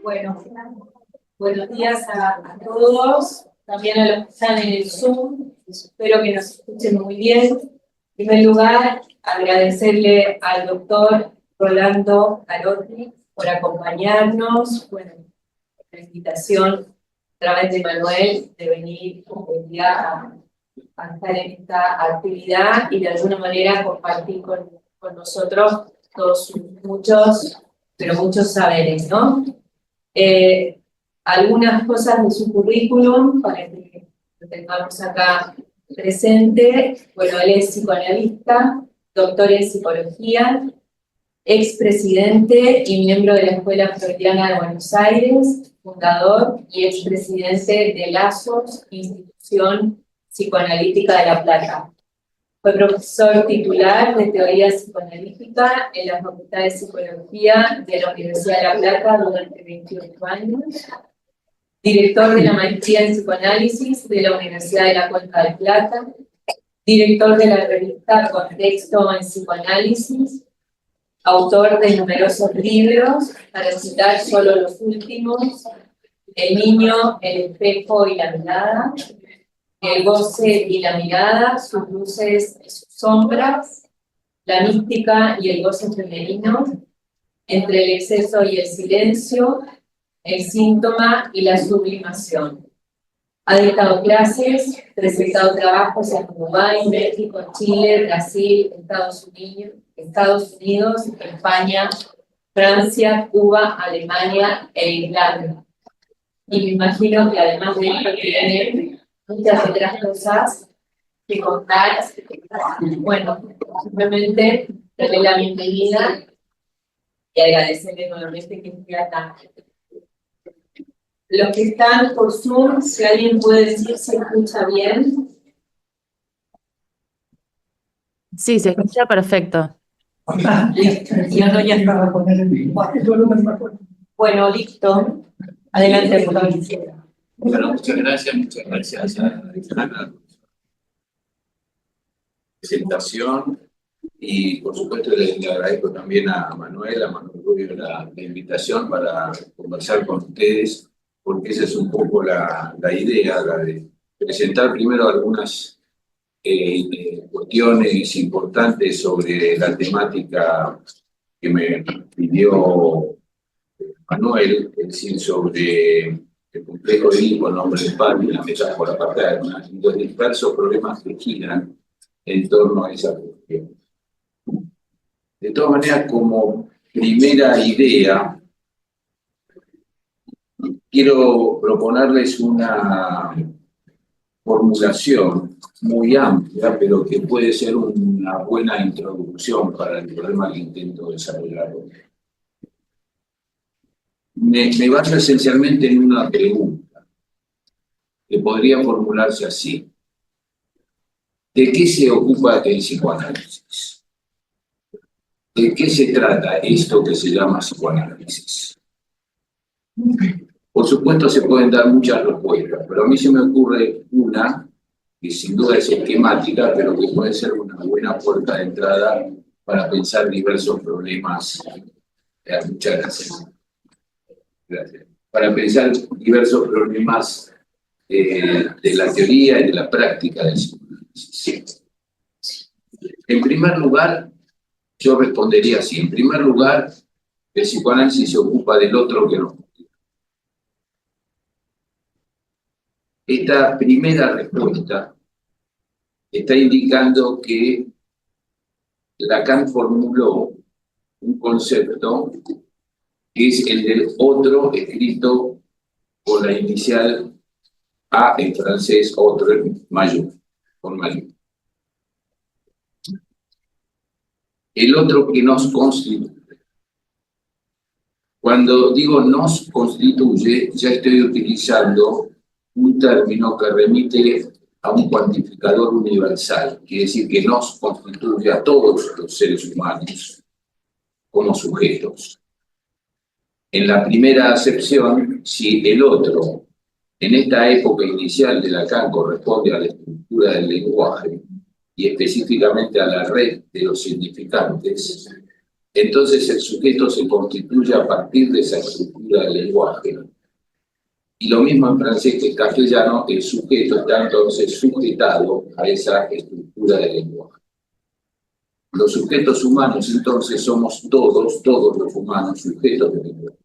Bueno, buenos días a todos, también a los que están en el Zoom. Espero que nos escuchen muy bien. En primer lugar, agradecerle al doctor Rolando Carotti por acompañarnos, bueno, la invitación a través de Manuel de venir hoy día a estar en esta actividad y de alguna manera compartir con nosotros todos muchos saberes, ¿no? Algunas cosas de su currículum para que lo tengamos acá presente. Bueno, él es psicoanalista, doctor en psicología, expresidente y miembro de la Escuela Freudiana de Buenos Aires, fundador y expresidente de Lazos, institución psicoanalítica de La Plata. Fue profesor titular de teoría psicoanalítica en la Facultad de Psicología de la Universidad de La Plata durante 28 años, director de la maestría en psicoanálisis de la Universidad de La Cuenca de Plata, director de la revista Contexto en Psicoanálisis, autor de numerosos libros, para citar solo los últimos: El niño, el espejo y la mirada, El goce y la mirada, sus luces y sus sombras, La mística y el goce femenino, Entre el exceso y el silencio, El síntoma y la sublimación. Ha dictado clases, presentado trabajos en Uruguay, México, Chile, Brasil, Estados Unidos, España, Francia, Cuba, Alemania e Irlanda. Y me imagino que además de esto tiene muchas otras cosas que contar. Bueno, simplemente darle la bienvenida y agradecerle nuevamente que esté acá. Los que están por Zoom, si alguien puede decir si escucha bien. Sí, se escucha perfecto. Listo. Bueno, listo. Adelante, por favor. Bueno, muchas gracias a la presentación y por supuesto le agradezco también a Manuel Rubio la invitación para conversar con ustedes, porque esa es un poco la idea, la de presentar primero algunas cuestiones importantes sobre la temática que me pidió Manuel, es decir, sobre el complejo de Edipo, el nombre del padre, la metáfora paterna, y los dispersos problemas que giran en torno a esa cuestión. De todas maneras, como primera idea, quiero proponerles una formulación muy amplia, pero que puede ser una buena introducción para el problema que intento desarrollar hoy. Me baso esencialmente en una pregunta, que podría formularse así. ¿De qué se ocupa el psicoanálisis? ¿De qué se trata esto que se llama psicoanálisis? Por supuesto se pueden dar muchas respuestas, pero a mí se me ocurre una que sin duda es esquemática, pero que puede ser una buena puerta de entrada para pensar diversos problemas. Muchas gracias. Gracias. Para pensar diversos problemas de la teoría y de la práctica del psicoanálisis. En primer lugar, yo respondería así. En primer lugar, el psicoanálisis se ocupa del otro que nos motiva. Esta primera respuesta está indicando que Lacan formuló un concepto que es el del otro, escrito con la inicial A en francés, autre, mayor, con mayor. El otro que nos constituye. Cuando digo nos constituye, ya estoy utilizando un término que remite a un cuantificador universal, quiere decir que nos constituye a todos los seres humanos como sujetos. En la primera acepción, si el otro, en esta época inicial de Lacan, corresponde a la estructura del lenguaje y específicamente a la red de los significantes, entonces el sujeto se constituye a partir de esa estructura del lenguaje. Y lo mismo en francés que en castellano, el sujeto está entonces sujetado a esa estructura del lenguaje. Los sujetos humanos entonces somos todos los humanos sujetos del lenguaje.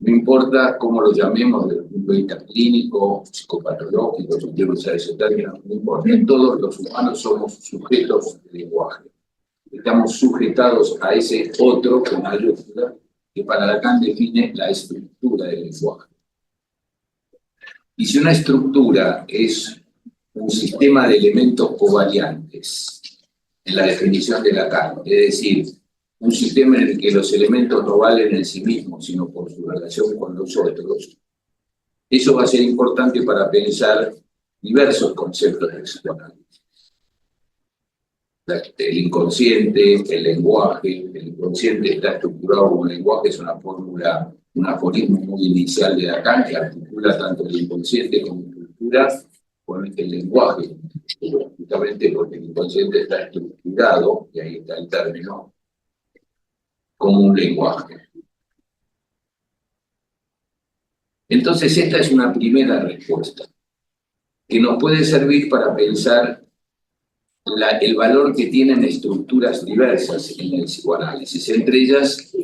No importa cómo lo llamemos desde el punto de vista clínico, psicopatológico, si quiero usar ese término, no importa. Todos los humanos somos sujetos del lenguaje. Estamos sujetados a ese otro con mayúscula que para Lacan define la estructura del lenguaje. Y si una estructura es un sistema de elementos covariantes, en la definición de Lacan, es decir, un sistema en el que los elementos no valen en sí mismos, sino por su relación con los otros, eso va a ser importante para pensar diversos conceptos de psicoanálisis. El inconsciente, el lenguaje, el inconsciente está estructurado como el lenguaje, es una fórmula, un aforismo muy inicial de Lacan que articula tanto el inconsciente como la estructura con el lenguaje, justamente porque el inconsciente está estructurado, y ahí está el término, como un lenguaje. Entonces esta es una primera respuesta que nos puede servir para pensar el valor que tienen estructuras diversas en el psicoanálisis, entre ellas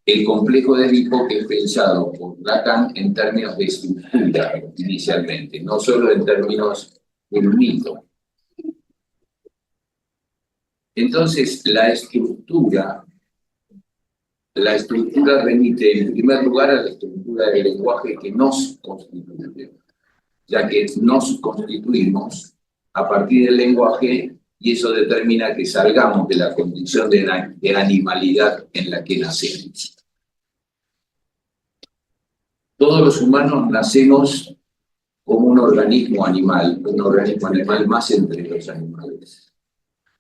el complejo de Edipo, que es pensado por Lacan en términos de estructura inicialmente, no solo en términos del mito. Entonces la estructura remite en primer lugar a la estructura del lenguaje que nos constituye, ya que nos constituimos a partir del lenguaje y eso determina que salgamos de la condición de animalidad en la que nacemos. Todos los humanos nacemos como un organismo animal más entre los animales,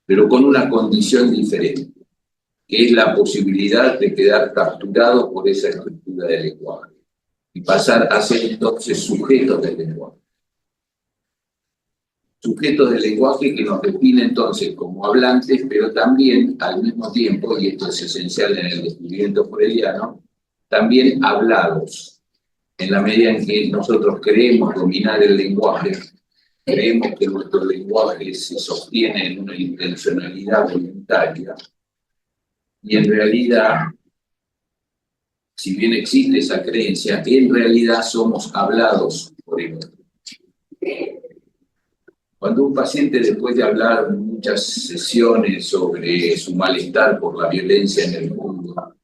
pero con una condición diferente, que es la posibilidad de quedar capturado por esa estructura del lenguaje y pasar a ser entonces sujetos del lenguaje. Sujetos del lenguaje que nos define entonces como hablantes, pero también al mismo tiempo, y esto es esencial en el descubrimiento freudiano, también hablados, en la medida en que nosotros creemos dominar el lenguaje, creemos que nuestro lenguaje se sostiene en una intencionalidad voluntaria, y en realidad, si bien existe esa creencia, en realidad somos hablados por el otro. Cuando un paciente, después de hablar muchas sesiones sobre su malestar por la violencia en el mundo,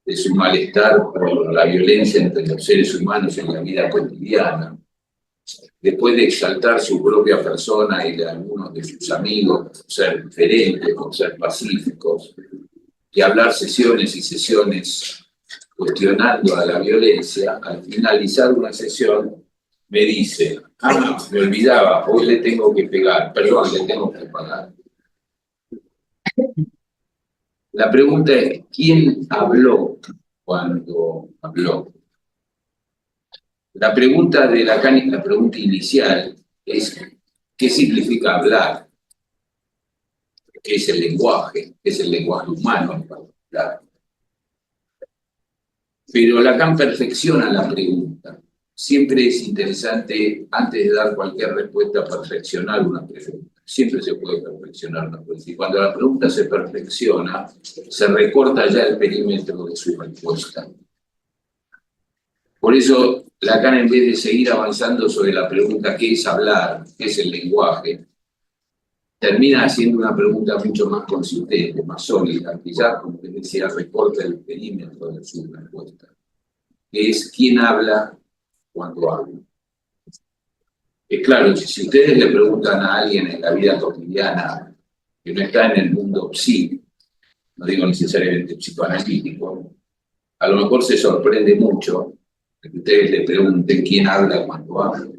de su malestar por la violencia entre los seres humanos en la vida cotidiana, después de exaltar su propia persona y de algunos de sus amigos por ser diferentes, por ser pacíficos, y hablar sesiones y sesiones cuestionando a la violencia, al finalizar una sesión me dice: me olvidaba, hoy le tengo que pegar, perdón, le tengo que pagar. La pregunta es, ¿quién habló cuando habló? La pregunta de Lacan, la pregunta inicial, es ¿qué significa hablar? ¿Qué es el lenguaje? ¿Qué es el lenguaje humano en particular? Pero Lacan perfecciona la pregunta. Siempre es interesante, antes de dar cualquier respuesta, perfeccionar una pregunta. Siempre se puede perfeccionar una pregunta. Y cuando la pregunta se perfecciona, se recorta ya el perímetro de su respuesta. Por eso, Lacan, en vez de seguir avanzando sobre la pregunta ¿qué es hablar? ¿Qué es el lenguaje?, termina haciendo una pregunta mucho más consistente, más sólida, que ya, como les decía, recorta el perímetro de su respuesta, que es ¿quién habla cuando habla? Es claro, si ustedes le preguntan a alguien en la vida cotidiana que no está en el mundo psi, no digo necesariamente psicoanalítico, a lo mejor se sorprende mucho de que ustedes le pregunten quién habla cuando habla.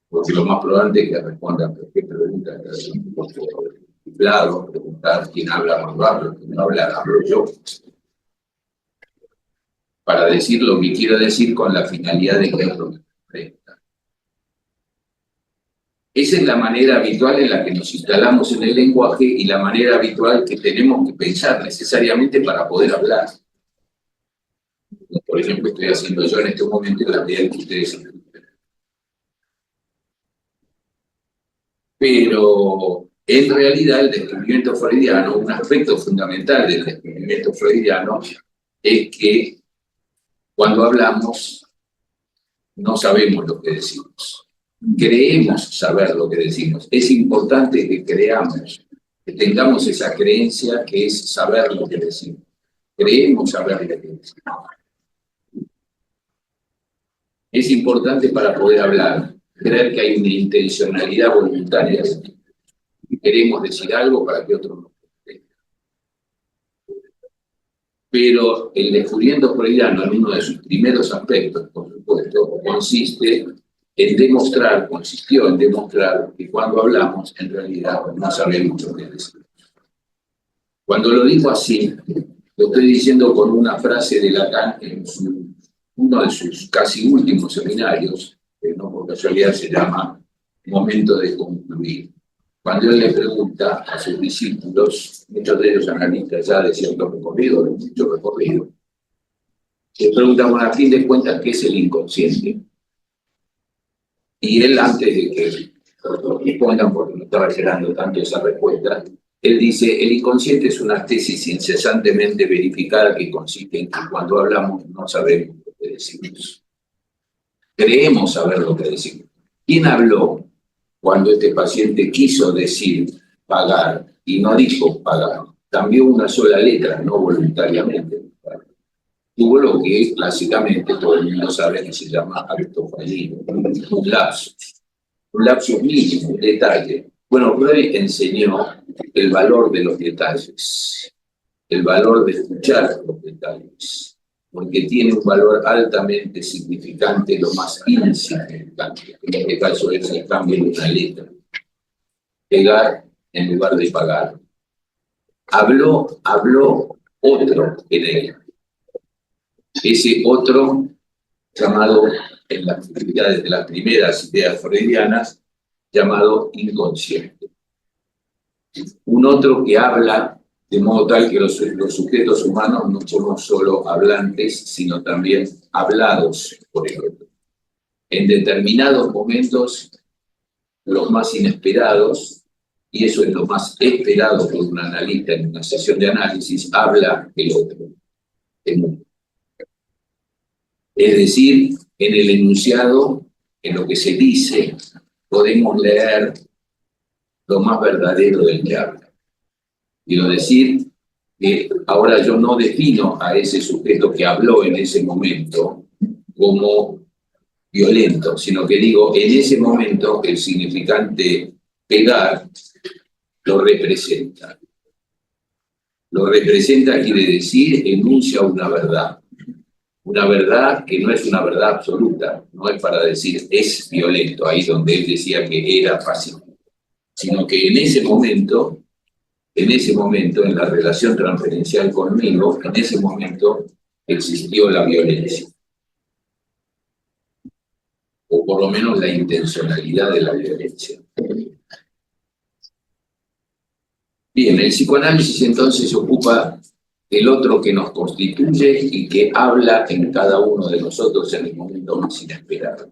Porque lo más probable es que respondan, ¿pero qué pregunta? Claro, preguntar quién habla cuando hablo, quién no habla, hablo yo. Para decir lo que quiero decir con la finalidad de que otro me comprenda. Esa es la manera habitual en la que nos instalamos en el lenguaje y la manera habitual que tenemos que pensar necesariamente para poder hablar. Por ejemplo, estoy haciendo yo en este momento en la medida en que ustedes escuchan. Pero en realidad el descubrimiento freudiano, un aspecto fundamental del descubrimiento freudiano, es que cuando hablamos no sabemos lo que decimos. Creemos saber lo que decimos. Es importante que creamos, que tengamos esa creencia que es saber lo que decimos. Creemos saber lo que decimos. Es importante para poder hablar, creer que hay una intencionalidad voluntaria. Queremos decir algo para que otro no entienda. Pero el descubrimiento freudiano, en uno de sus primeros aspectos, por supuesto, consistió en demostrar que cuando hablamos, en realidad no sabemos lo que decimos. Cuando lo digo así, lo estoy diciendo con una frase de Lacan en uno de sus casi últimos seminarios, que no por casualidad se llama Momento de concluir. Cuando él le pregunta a sus discípulos, muchos de ellos analistas ya de cierto recorrido, de mucho recorrido, le preguntan, bueno, a fin de cuentas, ¿qué es el inconsciente? Y él, antes de que respondan, porque no estaba llegando tanto esa respuesta, él dice, el inconsciente es una tesis incesantemente verificada que consiste en que cuando hablamos no sabemos lo que decimos. Creemos saber lo que decimos. ¿Quién habló cuando este paciente quiso decir pagar y no dijo pagar? Cambió una sola letra, no voluntariamente. Tuvo lo que clásicamente todo el mundo sabe que se llama acto fallido, un lapsus mínimo, un detalle. Bueno, Freud enseñó el valor de los detalles, el valor de escuchar los detalles, porque tiene un valor altamente significante, lo más insignificante, en este caso es el cambio de una letra. Pegar en lugar de pagar. Habló otro en él. Ese otro, llamado en las actividades de las primeras ideas freudianas, llamado inconsciente. Un otro que habla de modo tal que los sujetos humanos no somos solo hablantes, sino también hablados por el otro. En determinados momentos, los más inesperados, y eso es lo más esperado por un analista en una sesión de análisis, habla el otro, el mundo. Es decir, en el enunciado, en lo que se dice, podemos leer lo más verdadero del que habla. Quiero decir que ahora yo no defino a ese sujeto que habló en ese momento como violento, sino que digo, en ese momento el significante pegar lo representa. Lo representa quiere decir, enuncia una verdad. Una verdad que no es una verdad absoluta, no es para decir es violento, ahí donde él decía que era pacífico, sino que en ese momento, en la relación transferencial conmigo, en ese momento existió la violencia. O por lo menos la intencionalidad de la violencia. Bien, el psicoanálisis entonces se ocupa del otro que nos constituye y que habla en cada uno de nosotros en el momento más inesperado.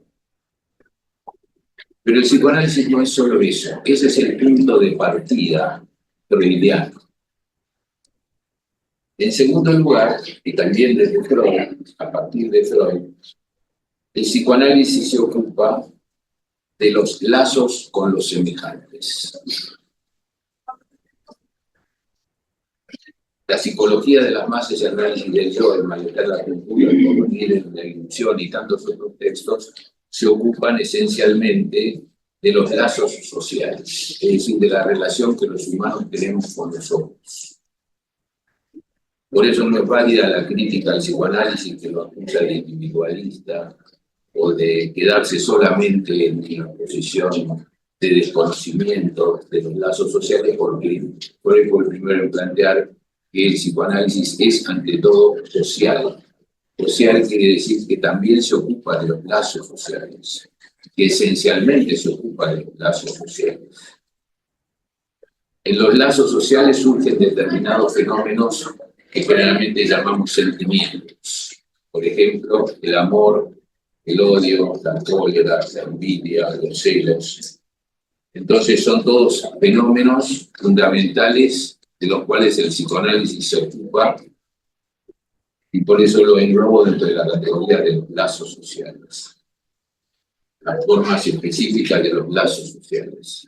Pero el psicoanálisis no es solo eso, ese es el punto de partida freudiano. En segundo lugar, y también desde Freud, a partir de Freud, el psicoanálisis se ocupa de los lazos con los semejantes. La psicología de las masas, el análisis del yo, el malestar, la cultura, el porvenir, la ilusión y tantos otros textos se ocupan esencialmente de los lazos sociales, es decir, de la relación que los humanos tenemos con los otros. Por eso no es válida la crítica al psicoanálisis que lo acusa de individualista o de quedarse solamente en la posición de desconocimiento de los lazos sociales, porque fue el primero en plantear que el psicoanálisis es ante todo social. Social quiere decir que también se ocupa de los lazos sociales. que esencialmente se ocupa de los lazos sociales. En los lazos sociales surgen determinados fenómenos que generalmente llamamos sentimientos. Por ejemplo, el amor, el odio, la cólera, la envidia, los celos. Entonces son todos fenómenos fundamentales de los cuales el psicoanálisis se ocupa y por eso lo englobo dentro de la categoría de los lazos sociales. Las formas específicas de los lazos sociales.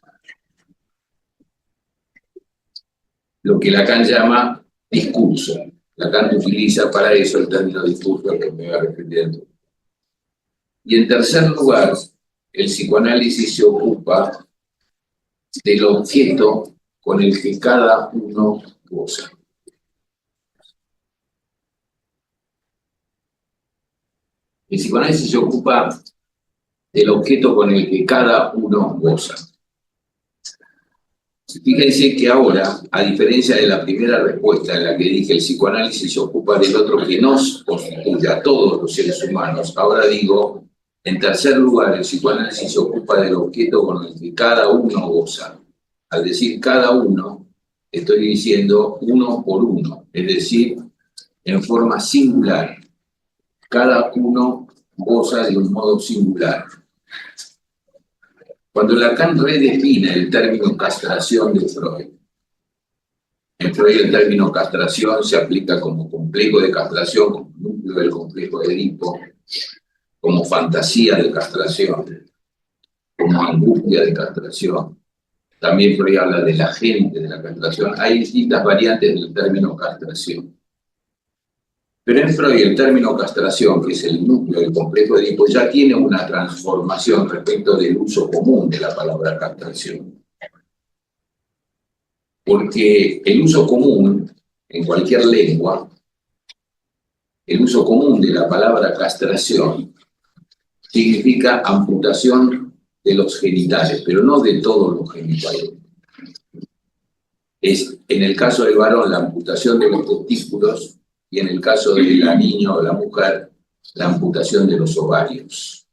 Lo que Lacan llama discurso. Lacan utiliza para eso el término discurso al que me voy a referir. Y en tercer lugar, el psicoanálisis se ocupa del objeto con el que cada uno goza. El psicoanálisis se ocupa del objeto con el que cada uno goza. Fíjense que ahora, a diferencia de la primera respuesta en la que dije el psicoanálisis se ocupa del otro que nos constituye a todos los seres humanos, ahora digo, en tercer lugar, el psicoanálisis se ocupa del objeto con el que cada uno goza. Al decir cada uno, estoy diciendo uno por uno, es decir, en forma singular. Cada uno goza de un modo singular. Cuando Lacan redefine el término castración de Freud, en Freud el término castración se aplica como complejo de castración, como núcleo del complejo de Edipo, como fantasía de castración, como angustia de castración. También Freud habla del agente de la castración. Hay distintas variantes del término castración. Pero en Freud el término castración, que es el núcleo del complejo de Edipo, ya tiene una transformación respecto del uso común de la palabra castración. Porque el uso común, en cualquier lengua, el uso común de la palabra castración significa amputación de los genitales, pero no de todos los genitales. Es, en el caso del varón, la amputación de los testículos, y en el caso de la niña o la mujer, la amputación de los ovarios.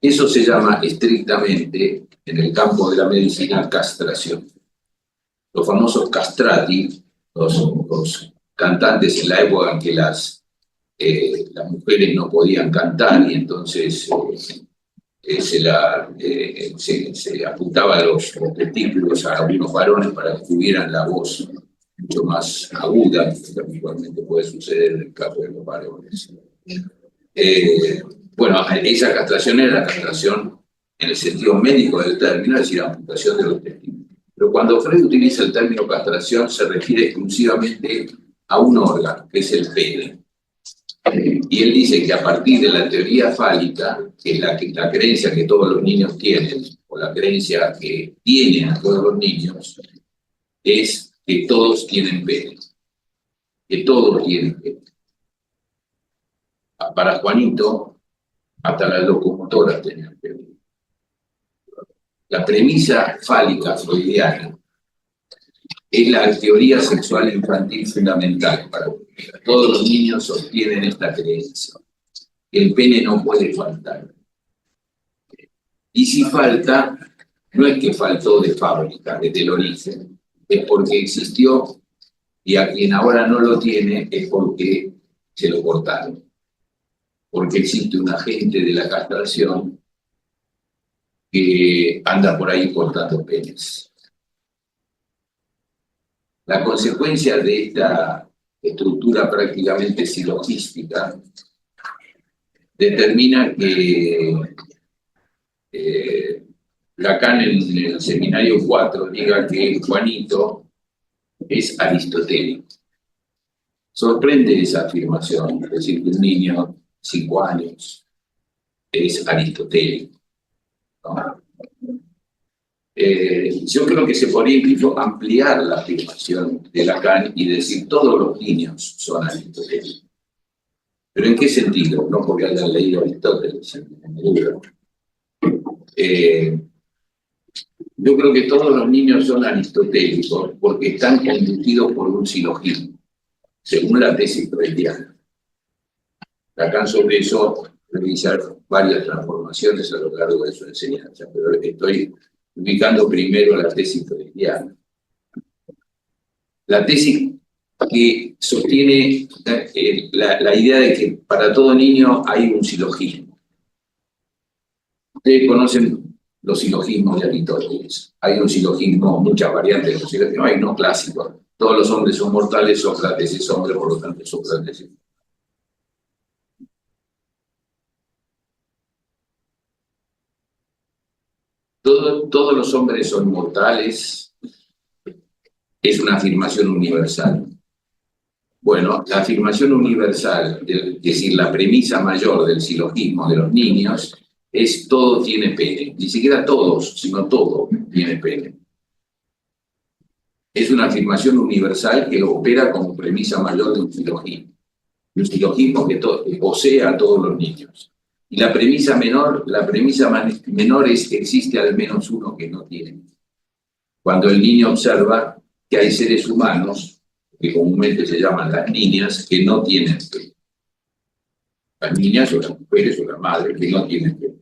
Eso se llama estrictamente, en el campo de la medicina, castración. Los famosos castrati, los cantantes en la época en que las mujeres no podían cantar y entonces se apuntaba los testículos a algunos varones para que tuvieran la voz mucho más aguda, que habitualmente puede suceder en el caso de los varones. Bueno, esa castración era la castración en el sentido médico del término, es decir, amputación de los testículos. Pero cuando Freud utiliza el término castración, se refiere exclusivamente a un órgano, que es el pene. Y él dice que a partir de la teoría fálica, que es la creencia que todos los niños tienen, o la creencia que tienen a todos los niños, es que todos tienen pene, que todos tienen pene. Para Juanito, hasta las locomotoras tenían pene. La premisa fálica freudiana es la teoría sexual infantil fundamental para todos los niños sostienen esta creencia. El pene no puede faltar. Y si falta, no es que faltó de fábrica, desde el origen, es porque existió, y a quien ahora no lo tiene es porque se lo cortaron. Porque existe un agente de la castración que anda por ahí cortando penes. La consecuencia de esta estructura prácticamente silogística determina que Lacan en el seminario 4 diga que Juanito es aristotélico. Sorprende esa afirmación, es decir, que un niño 5 años es aristotélico, ¿no? Yo creo que se podría incluso ampliar la afirmación de Lacan y decir todos los niños son aristotélicos. ¿Pero en qué sentido? No porque hayan leído Aristóteles en el libro. Yo creo que todos los niños son aristotélicos porque están conducidos por un silogismo, según la tesis freudiana. Lacan sobre eso revisa varias transformaciones a lo largo de su enseñanza, pero estoy ubicando primero la tesis freudiana. La tesis que sostiene la idea de que para todo niño hay un silogismo. Ustedes conocen los silogismos de Aristóteles. Hay un silogismo, muchas variantes de los silogismos, hay uno clásico. Todos los hombres son mortales, Sócrates es hombre, por lo tanto Sócrates es. Todos los hombres son mortales, es una afirmación universal. Bueno, la afirmación universal, es decir, la premisa mayor del silogismo de los niños, es todo tiene pene. Ni siquiera todos, sino todo tiene pene. Es una afirmación universal que opera como premisa mayor de un silogismo. Un silogismo que posee a todos los niños. Y la premisa menor es que existe al menos uno que no tiene. Cuando el niño observa que hay seres humanos, que comúnmente se llaman las niñas, que no tienen pene. Las niñas o las mujeres o las madres que no tienen pene.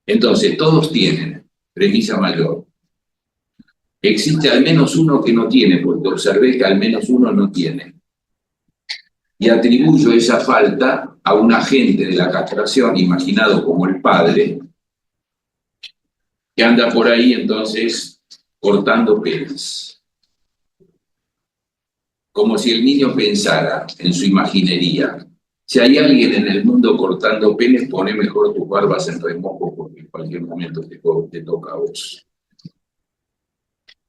Entonces, todos tienen, premisa mayor. Existe al menos uno que no tiene, porque observé que al menos uno no tiene. Y atribuyo esa falta a un agente de la castración, imaginado como el padre, que anda por ahí entonces cortando penes. Como si el niño pensara en su imaginería: si hay alguien en el mundo cortando penes, poné mejor tus barbas en remojo, porque en cualquier momento te toca a vos.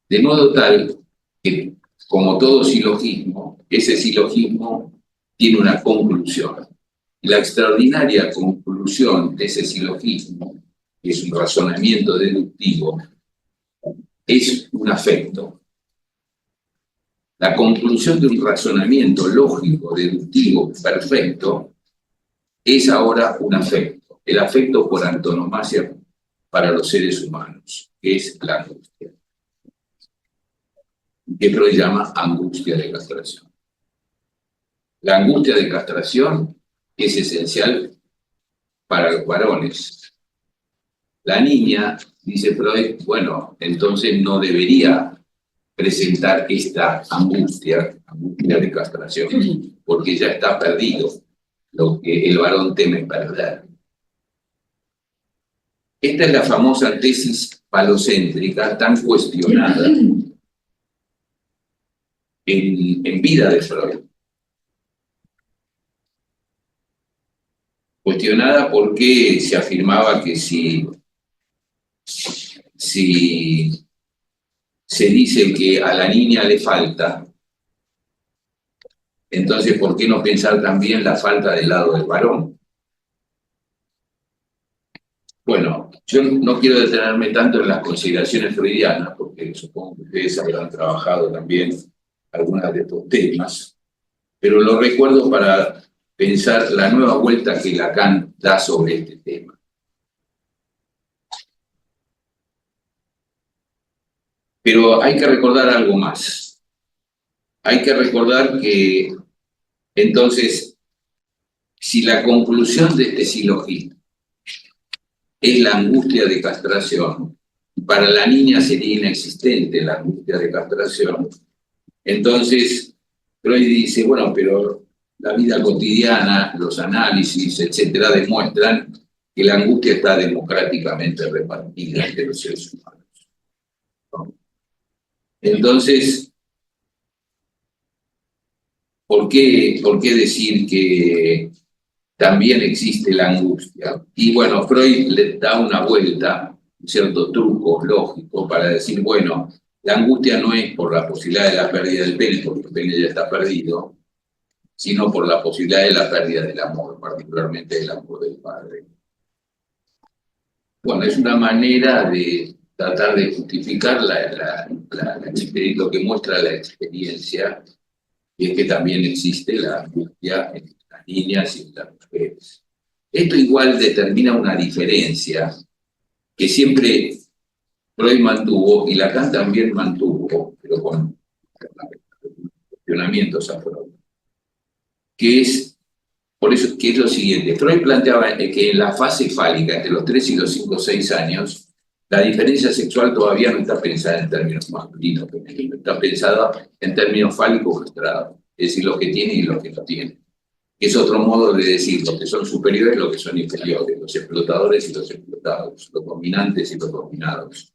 De modo tal que, como todo silogismo, ese silogismo tiene una conclusión. Y la extraordinaria conclusión de ese silogismo, que es un razonamiento deductivo, es un afecto. La conclusión de un razonamiento lógico, deductivo, perfecto, es ahora un afecto. El afecto por antonomasia para los seres humanos, que es la angustia. Que Freud llama angustia de castración. La angustia de castración es esencial para los varones. La niña, dice Freud, bueno, entonces no debería presentar esta angustia de castración, porque ya está perdido lo que el varón teme perder. Esta es la famosa tesis falocéntrica tan cuestionada en vida de Freud. Cuestionada porque se afirmaba que si se dice que a la niña le falta, entonces ¿por qué no pensar también la falta del lado del varón? Bueno, yo no quiero detenerme tanto en las consideraciones freudianas, porque supongo que ustedes habrán trabajado también algunos de estos temas, pero lo recuerdo para pensar la nueva vuelta que Lacan da sobre este tema. Pero hay que recordar algo más. Hay que recordar que, entonces, si la conclusión de este silogismo es la angustia de castración, para la niña sería inexistente la angustia de castración, entonces Freud dice, bueno, pero la vida cotidiana, los análisis, etcétera, demuestran que la angustia está democráticamente repartida entre los seres humanos, ¿no? Entonces, ¿por qué decir que también existe la angustia? Y bueno, Freud le da una vuelta, un cierto truco lógico para decir, bueno, la angustia no es por la posibilidad de la pérdida del pene, porque el pene ya está perdido, sino por la posibilidad de la pérdida del amor, particularmente del amor del padre. Bueno, es una manera de tratar de justificar lo que muestra la experiencia, y es que también existe la angustia en las niñas y en las mujeres. Esto igual determina una diferencia que siempre Freud mantuvo y Lacan también mantuvo, pero con cuestionamientos a Freud, que es por eso que es lo siguiente. Freud planteaba que en la fase fálica, entre los 3 y los 5 o 6 años, la diferencia sexual todavía no está pensada en términos masculinos, femeninos, está pensada en términos fálicos castrados, es decir, los que tienen y los que no tienen. Es otro modo de decir los que son superiores y los que son inferiores, los explotadores y los explotados, los dominantes y los dominados.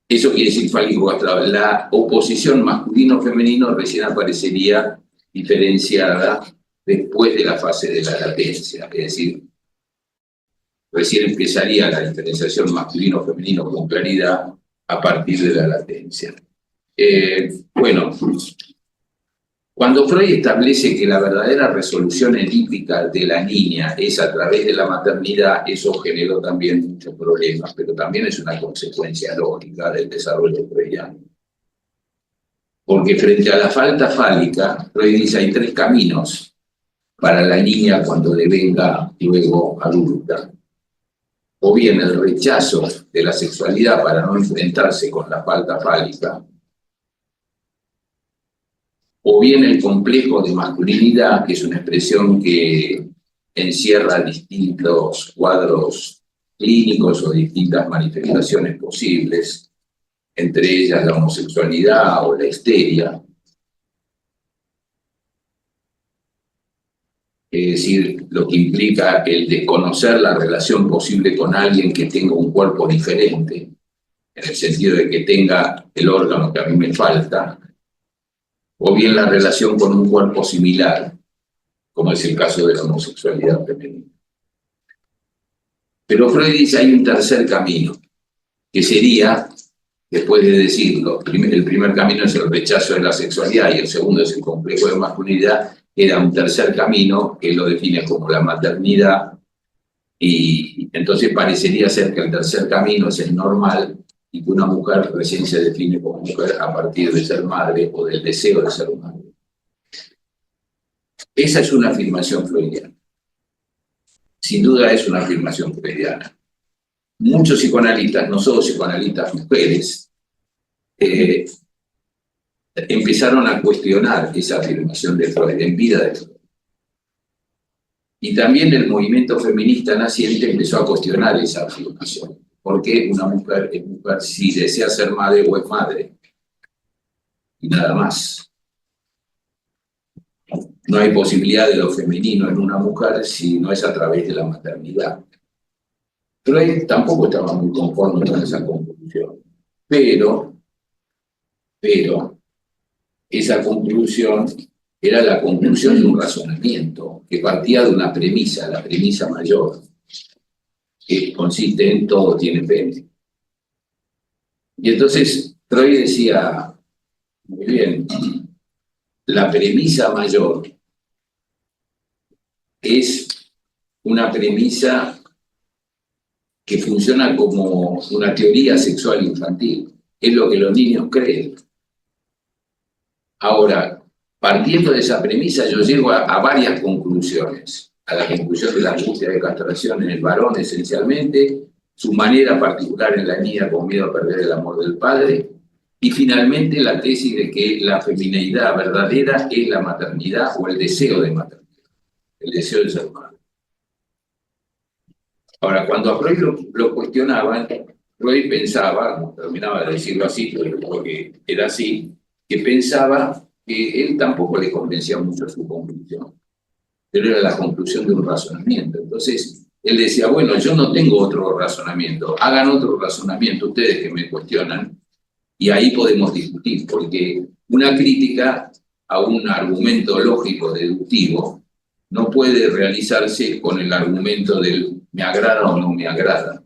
Eso quiere decir fálico castrado. La oposición masculino-femenino recién aparecería diferenciada después de la fase de la latencia, es decir, recién empezaría la diferenciación masculino-femenino con claridad a partir de la latencia. Bueno, cuando Freud establece que la verdadera resolución edípica de la niña es a través de la maternidad, eso generó también muchos problemas, pero también es una consecuencia lógica del desarrollo freudiano. Porque frente a la falta fálica, Freud dice hay 3 caminos para la niña cuando devenga luego adulta. O bien el rechazo de la sexualidad para no enfrentarse con la falta fálica, o bien el complejo de masculinidad, que es una expresión que encierra distintos cuadros clínicos o distintas manifestaciones posibles, entre ellas la homosexualidad o la histeria. Es decir, lo que implica el desconocer la relación posible con alguien que tenga un cuerpo diferente, en el sentido de que tenga el órgano que a mí me falta, o bien la relación con un cuerpo similar, como es el caso de la homosexualidad femenina. Pero Freud dice hay un tercer camino, que sería, después de decirlo, el primer camino es el rechazo de la sexualidad y el segundo es el complejo de masculinidad, era un tercer camino que lo define como la maternidad, y entonces parecería ser que el tercer camino es el normal y que una mujer recién se define como mujer a partir de ser madre o del deseo de ser madre. Esa es una afirmación freudiana. Sin duda es una afirmación freudiana. Muchos psicoanalistas, no solo psicoanalistas mujeres, empezaron a cuestionar esa afirmación de Freud, en vida de Freud. Y también el movimiento feminista naciente empezó a cuestionar esa afirmación. ¿Por qué una mujer es mujer si desea ser madre o es madre? Y nada más. No hay posibilidad de lo femenino en una mujer si no es a través de la maternidad. Freud tampoco estaba muy conforme con esa conclusión. Pero esa conclusión era la conclusión de un razonamiento que partía de una premisa, la premisa mayor, que consiste en todo tiene pene. Y entonces Freud decía, muy bien, la premisa mayor es una premisa que funciona como una teoría sexual infantil, es lo que los niños creen. Ahora, partiendo de esa premisa, yo llego a varias conclusiones. A la conclusión de la angustia de castración en el varón, esencialmente, su manera particular en la niña con miedo a perder el amor del padre, y finalmente la tesis de que la femineidad verdadera es la maternidad o el deseo de maternidad, el deseo de ser madre. Ahora, cuando a Freud lo cuestionaban, Freud pensaba, terminaba de decirlo así, porque era así, que pensaba que él tampoco le convencía mucho su conclusión, pero era la conclusión de un razonamiento. Entonces, él decía, bueno, yo no tengo otro razonamiento, hagan otro razonamiento ustedes que me cuestionan, y ahí podemos discutir, porque una crítica a un argumento lógico deductivo no puede realizarse con el argumento del me agrada o no me agrada,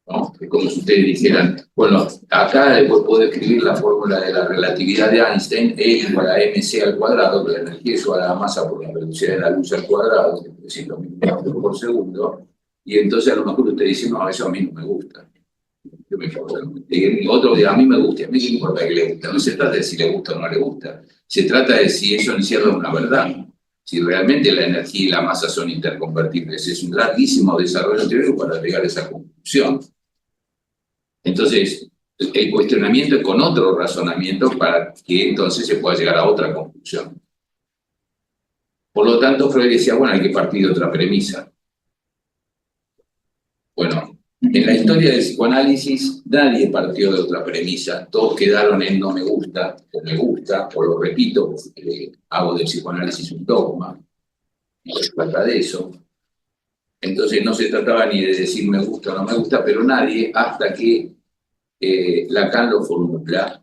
¿no? Es como si ustedes dijeran, bueno, acá después puedo escribir la fórmula de la relatividad de Einstein, E igual a mc al cuadrado, que la energía es igual a la masa por la velocidad de la luz al cuadrado, que es decir, lo mismo por segundo, y entonces a lo mejor usted dice, no, eso a mí no me gusta. Otro día a mí me gusta, a mí no importa que le gusta, no se trata de si le gusta o no le gusta, se trata de si eso encierra una verdad, si realmente la energía y la masa son interconvertibles. Es un larguísimo desarrollo teórico para llegar a esa conclusión. Entonces, el cuestionamiento es con otro razonamiento para que entonces se pueda llegar a otra conclusión. Por lo tanto, Freud decía, bueno, hay que partir de otra premisa. Bueno, en la historia del psicoanálisis nadie partió de otra premisa, todos quedaron en no me gusta, o lo repito, porque hago del psicoanálisis un dogma, no se trata de eso. Entonces no se trataba ni de decir me gusta o no me gusta, pero nadie, hasta que Lacan lo formula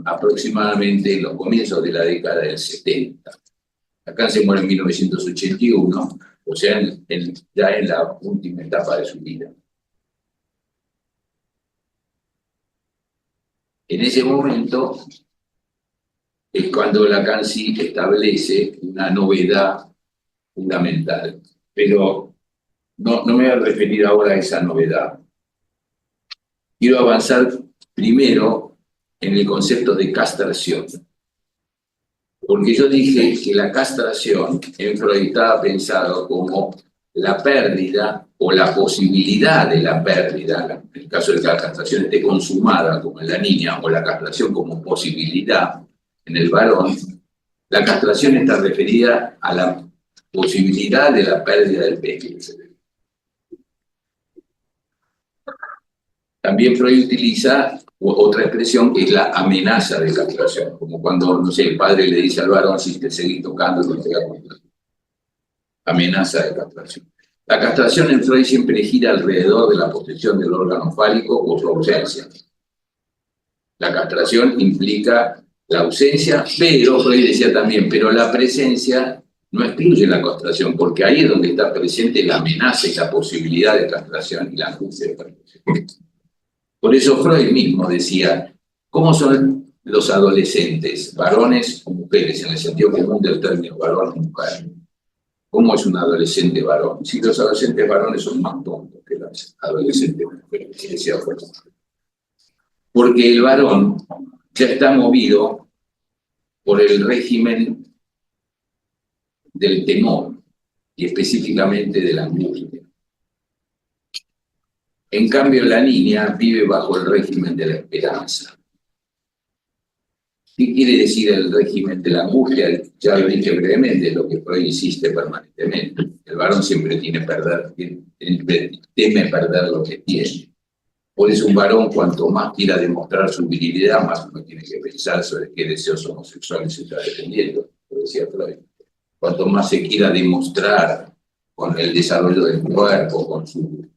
aproximadamente en los comienzos de la década del 70. Lacan se muere en 1981, o sea, ya en la última etapa de su vida. En ese momento es cuando Lacan sí establece una novedad fundamental, pero no me voy a referir ahora a esa novedad. Quiero avanzar primero en el concepto de castración, porque yo dije que la castración en Freud estaba pensado como la pérdida o la posibilidad de la pérdida, en el caso de que la castración esté consumada como en la niña, o la castración como posibilidad en el varón. La castración está referida a la posibilidad de la pérdida del pene. También Freud utiliza otra expresión que es la amenaza de castración, como cuando, no sé, el padre le dice al varón, si te seguís tocando, no te voy a contar. Amenaza de castración. La castración en Freud siempre gira alrededor de la posesión del órgano fálico o su ausencia. La castración implica la ausencia, pero Freud decía también, pero la presencia no excluye la castración, porque ahí es donde está presente la amenaza y la posibilidad de castración y la angustia de castración. Por eso Freud mismo decía, ¿cómo son los adolescentes, varones o mujeres, en el sentido común del término varón o mujer? ¿Cómo es un adolescente varón? Si los adolescentes varones son más tontos que las adolescentes mujeres, decía Freud. Porque el varón ya está movido por el régimen del temor y específicamente de la angustia. En cambio, la niña vive bajo el régimen de la esperanza. ¿Qué quiere decir el régimen de la angustia? Ya lo dije brevemente, lo que Freud insiste permanentemente. El varón siempre teme perder lo que tiene. Por eso un varón, cuanto más quiera demostrar su virilidad, más uno tiene que pensar sobre qué deseos homosexuales se está defendiendo, lo decía Freud. Cuanto más se quiera demostrar con el desarrollo del cuerpo, con su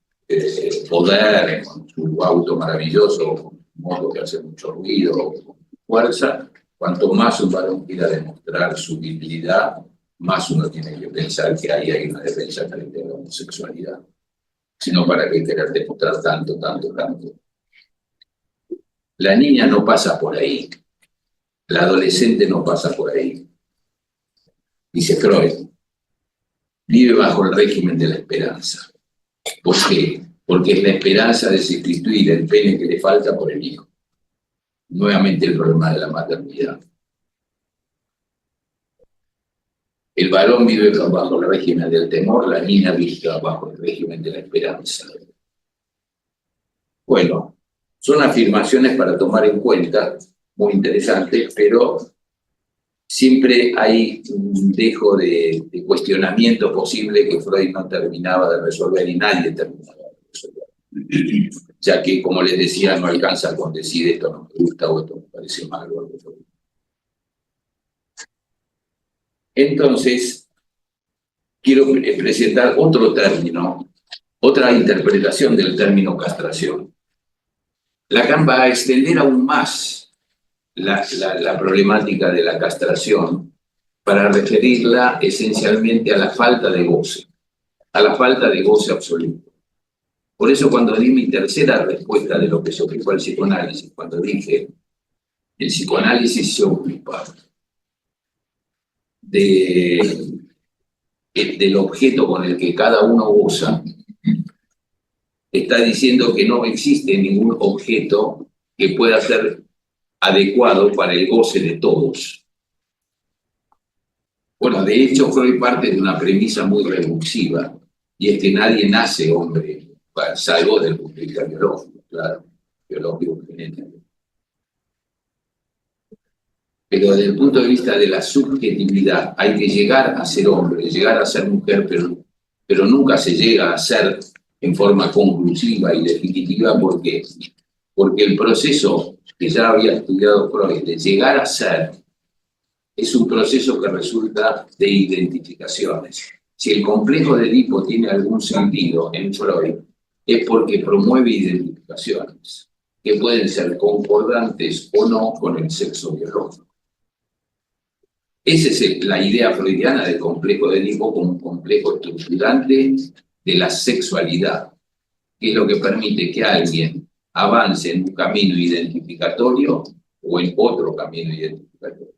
poder, con su auto maravilloso, con su modo que hace mucho ruido, con fuerza, cuanto más un varón quiera demostrar su virilidad, más uno tiene que pensar que ahí hay una defensa frente a la homosexualidad. Sino para qué querer demostrar tanto. La niña no pasa por ahí, la adolescente no pasa por ahí. Dice Freud, vive bajo el régimen de la esperanza. ¿Por qué? Porque es la esperanza de sustituir el pene que le falta por el hijo. Nuevamente el problema de la maternidad. El varón vive bajo el régimen del temor, la niña vive bajo el régimen de la esperanza. Bueno, son afirmaciones para tomar en cuenta, muy interesantes, pero siempre hay un dejo de cuestionamiento posible que Freud no terminaba de resolver y nadie terminaba de resolver. Ya que, como les decía, no alcanza con decir esto no me gusta o esto me parece malo. Entonces, quiero presentar otro término, otra interpretación del término castración. Lacan va a extender aún más la problemática de la castración para referirla esencialmente a la falta de goce absoluto. Por eso cuando di mi tercera respuesta de lo que se ocupó el psicoanálisis, cuando dije el psicoanálisis se ocupa del objeto con el que cada uno goza, está diciendo que no existe ningún objeto que pueda ser adecuado para el goce de todos. Bueno, de hecho, Freud parte de una premisa muy revulsiva, y es que nadie nace hombre, salvo desde el punto de vista biológico, claro, biológico genético. pero desde el punto de vista de la subjetividad, hay que llegar a ser hombre, llegar a ser mujer, pero nunca se llega a ser en forma conclusiva y definitiva porque el proceso que ya había estudiado Freud de llegar a ser es un proceso que resulta de identificaciones. Si el complejo de Edipo tiene algún sentido en Freud, es porque promueve identificaciones que pueden ser concordantes o no con el sexo biológico. Esa es la idea freudiana del complejo de Edipo como un complejo estructurante de la sexualidad, que es lo que permite que alguien avance en un camino identificatorio o en otro camino identificatorio,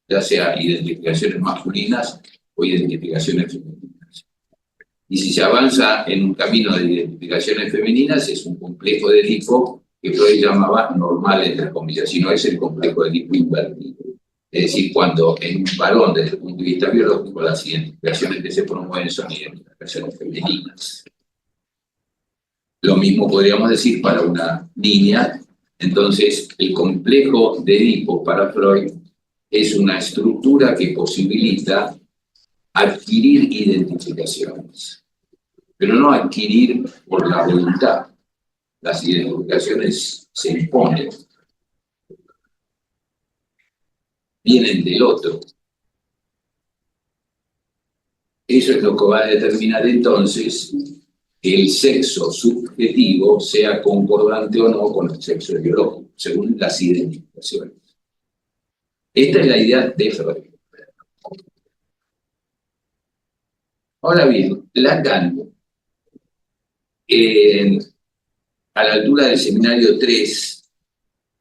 ya sea identificaciones masculinas o identificaciones femeninas. Y si se avanza en un camino de identificaciones femeninas, es un complejo de Edipo que Freud llamaba normal, entre comillas, si no es el complejo de Edipo invertido. Es decir, cuando en un varón, desde el punto de vista biológico, las identificaciones que se promueven son identificaciones femeninas. Lo mismo podríamos decir para una niña. Entonces, el complejo de Edipo para Freud es una estructura que posibilita adquirir identificaciones, pero no adquirir por la voluntad. Las identificaciones se imponen, vienen del otro. Eso es lo que va a determinar entonces que el sexo subjetivo sea concordante o no con el sexo biológico, según las identificaciones. Esta es la idea de Freud. Ahora bien, Lacan, a la altura del seminario 3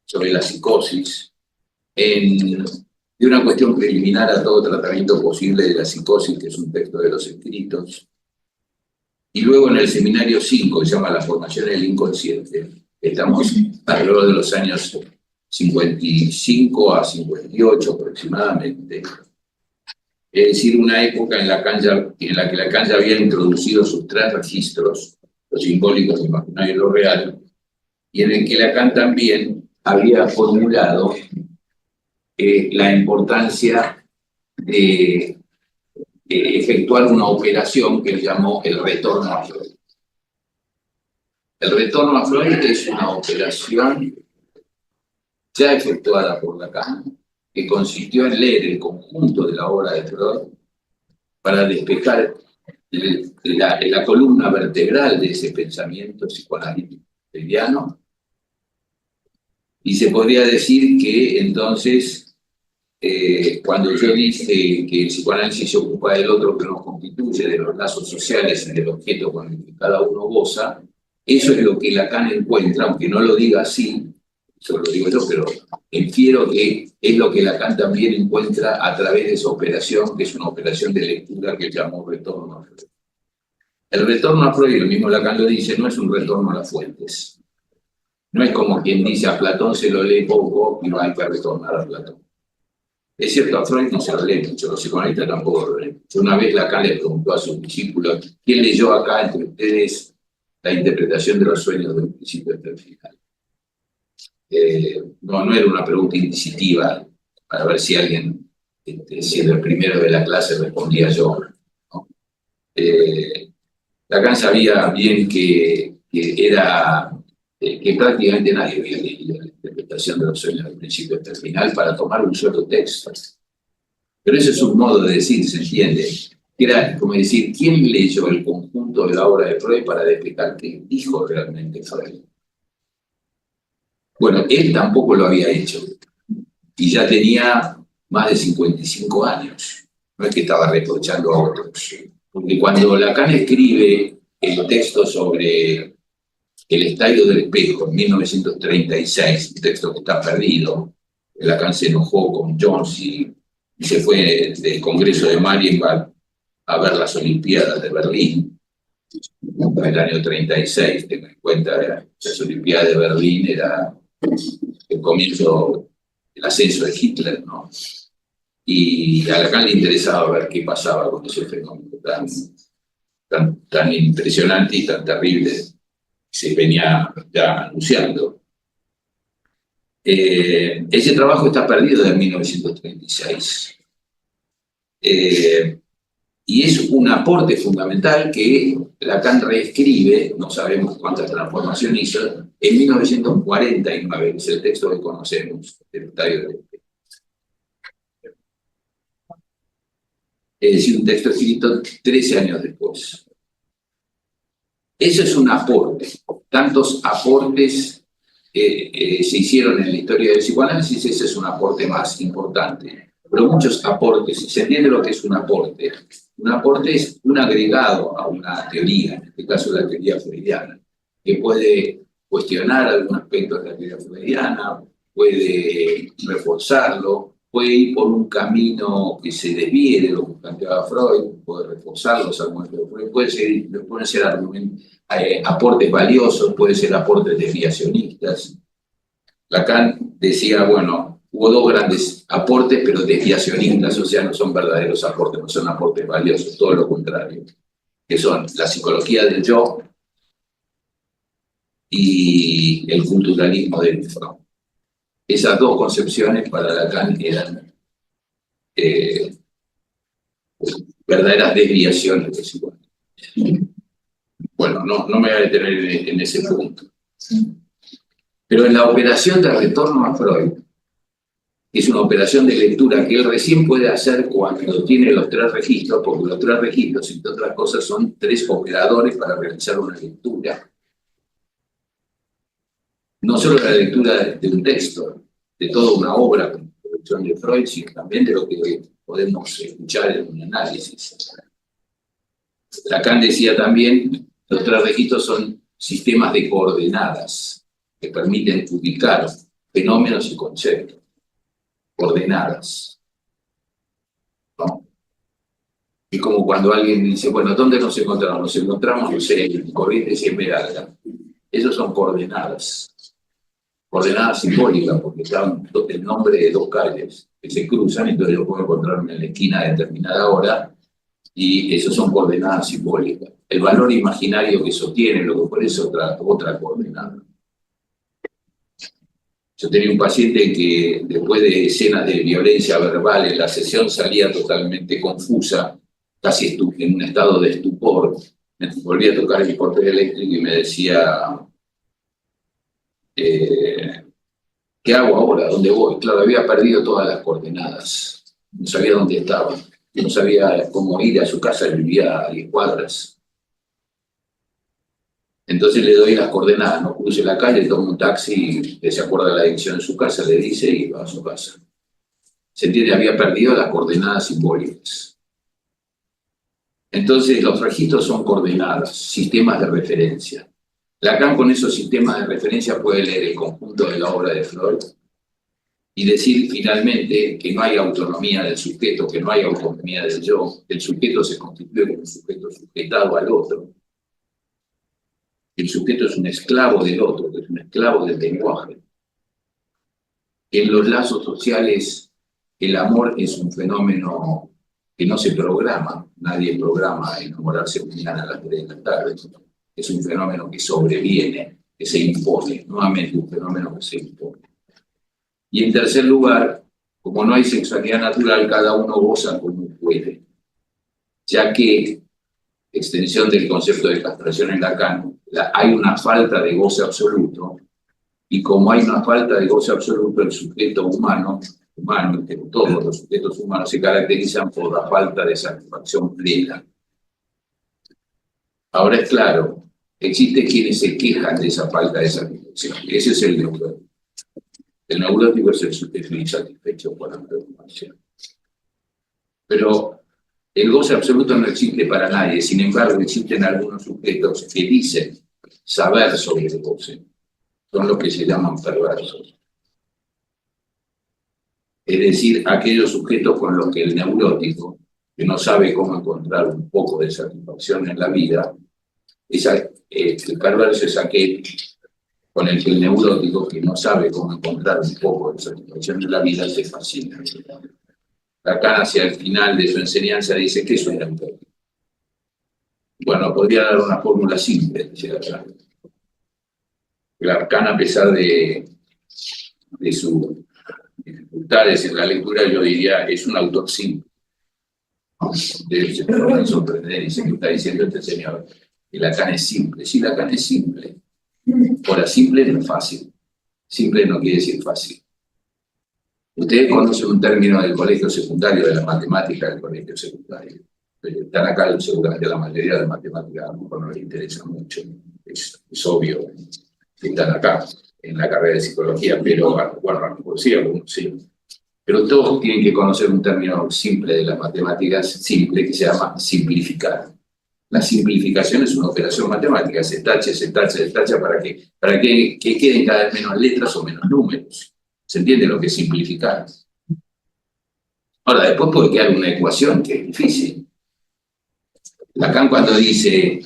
sobre la psicosis, de una cuestión preliminar a todo tratamiento posible de la psicosis, que es un texto de los escritos, y luego en el seminario 5, que se llama La formación del inconsciente, estamos alrededor de los años 55 a 58 aproximadamente, es decir, una época en la que Lacan ya había introducido sus 3 registros, lo simbólico, lo imaginario y lo real, y en el que Lacan también había formulado la importancia de efectuar una operación que él llamó el retorno a Freud. El retorno a Freud es una operación ya efectuada por Lacan, que consistió en leer el conjunto de la obra de Freud para despejar la columna vertebral de ese pensamiento psicoanalítico freudiano, y se podría decir que entonces, cuando yo dije que el psicoanálisis se ocupa del otro que nos constituye, de los lazos sociales y del objeto con el que cada uno goza, eso es lo que Lacan encuentra, aunque no lo diga así, eso lo digo yo, pero infiero que es lo que Lacan también encuentra a través de esa operación, que es una operación de lectura que llamó retorno a Freud. El retorno a Freud, lo mismo Lacan lo dice, no es un retorno a las fuentes. No es como quien dice a Platón se lo lee poco y no hay que retornar a Platón. Es cierto, a Freud no se lo lee mucho, los psicoanalistas tampoco lo leen mucho. Una vez Lacan le preguntó a sus discípulos, ¿quién leyó acá entre ustedes la interpretación de los sueños del principio hasta el final? No era una pregunta inquisitiva para ver si alguien, siendo el primero de la clase, respondía yo, ¿no? Lacan sabía bien que prácticamente nadie había leído la interpretación de los sueños del principio hasta el final para tomar un solo texto. Pero ese es un modo de decir, se entiende. Era como decir, ¿quién leyó el conjunto de la obra de Freud para explicar qué dijo realmente Freud? Bueno, él tampoco lo había hecho. Y ya tenía más de 55 años. No es que estaba reprochando a otros. Porque cuando Lacan escribe el texto sobre el estallido del espejo en 1936, un texto que está perdido, Lacan se enojó con Jones y se fue del Congreso de Marienbad a ver las Olimpiadas de Berlín, en el año 36, tengan en cuenta, las Olimpiadas de Berlín era el comienzo, el ascenso de Hitler, ¿no? Y a Lacan le interesaba ver qué pasaba con ese fenómeno tan impresionante y tan terrible se venía ya anunciando. Ese trabajo está perdido desde 1936. Y es un aporte fundamental que Lacan reescribe, no sabemos cuántas transformaciones hizo, en 1949, que es el texto que conocemos, el Estadio del Este. Es decir, un texto escrito 13 años después. Eso es un aporte. Tantos aportes se hicieron en la historia del psicoanálisis, ese es un aporte más importante. Pero muchos aportes, si se entiende lo que es un aporte es un agregado a una teoría, en este caso la teoría freudiana, que puede cuestionar algún aspecto de la teoría freudiana, puede reforzarlo, puede ir por un camino que se desvíe de lo que planteaba Freud, puede reforzar los argumentos de Freud, pueden ser aportes valiosos, pueden ser aportes desviacionistas. Lacan decía, bueno, hubo dos grandes aportes, pero desviacionistas, o sea, no son verdaderos aportes, no son aportes valiosos, todo lo contrario, que son la psicología del yo y el culturalismo del Freud. Esas dos concepciones para Lacan eran verdaderas desviaciones del psicoanálisis. Bueno, no me voy a detener en ese punto. Pero en la operación de retorno a Freud, que es una operación de lectura que él recién puede hacer cuando tiene los tres registros, porque los tres registros, entre otras cosas, son tres operadores para realizar una lectura. No solo la lectura de un texto, de toda una obra, como la producción de Freud, sino también de lo que podemos escuchar en un análisis. Lacan decía también, los tres registros son sistemas de coordenadas que permiten ubicar fenómenos y conceptos. Coordenadas. ¿No? Y como cuando alguien dice, bueno, ¿dónde nos encontramos? Nos encontramos, no sé, en Corrientes y Esmeralda. Esos son coordenadas. Coordenadas simbólicas, porque están el nombre de dos calles que se cruzan, entonces yo puedo encontrarme en la esquina a determinada hora, y esos son coordenadas simbólicas. El valor imaginario que sostiene lo que pone es otra coordenada. Yo tenía un paciente que después de escenas de violencia verbal en la sesión salía totalmente confusa, casi en un estado de estupor. Me volvía a tocar mi portero eléctrico y me decía, ¿qué hago ahora? ¿Dónde voy? Claro, había perdido todas las coordenadas. No sabía dónde estaba. No sabía cómo ir a su casa, vivía a 10 cuadras. Entonces le doy las coordenadas, no cruce la calle, toma un taxi, que se acuerda de la dirección de su casa, le dice y va a su casa. ¿Se entiende? Había perdido las coordenadas simbólicas. Entonces los registros son coordenadas, sistemas de referencia. Lacan con esos sistemas de referencia puede leer el conjunto de la obra de Freud y decir finalmente que no hay autonomía del sujeto, que no hay autonomía del yo, el sujeto se constituye como un sujeto sujetado al otro. El sujeto es un esclavo del otro, que es un esclavo del lenguaje. En los lazos sociales, el amor es un fenómeno que no se programa. Nadie programa enamorarse mañana a las 3 de la tarde. Es un fenómeno que sobreviene, que se impone. Nuevamente, un fenómeno que se impone. Y en tercer lugar, como no hay sexualidad natural, cada uno goza como puede. Ya que, extensión del concepto de castración en Lacan, hay una falta de goce absoluto, y como hay una falta de goce absoluto, el sujeto humano, todos los sujetos humanos se caracterizan por la falta de satisfacción plena. Ahora es claro, existen quienes se quejan de esa falta de satisfacción. Ese es el neurótico. El neurótico es el sujeto insatisfecho por la preocupación. Pero el goce absoluto no existe para nadie, sin embargo existen algunos sujetos que dicen saber sobre el goce. Son los que se llaman perversos. Es decir, aquellos sujetos con los que el neurótico, que no sabe cómo encontrar un poco de satisfacción en la vida, el perverso es aquel con el que el neurótico, que no sabe cómo encontrar un poco de satisfacción en la vida, se fascina. Lacan, hacia el final de su enseñanza, dice que es un neurótico. Bueno, podría dar una fórmula simple, dice Lacan. Lacan, a pesar de de sus dificultades en la lectura, yo diría, es un autor simple. Se puede sorprender y se me está diciendo este señor que Lacan es simple. Sí, Lacan es simple. Ahora, simple no es fácil. Simple no quiere decir fácil. Ustedes conocen un término del colegio secundario, de la matemática del colegio secundario. Están acá seguramente la mayoría de matemáticas, a lo mejor no les interesa mucho. Es obvio que están acá en la carrera de psicología, pero bueno, sí, algunos sí. Pero todos tienen que conocer un término simple de las matemáticas, simple, que se llama simplificar. La simplificación es una operación matemática, se tacha para que queden cada vez menos letras o menos números. ¿Se entiende lo que es simplificar? Ahora, después puede quedar una ecuación que es difícil. Lacan cuando dice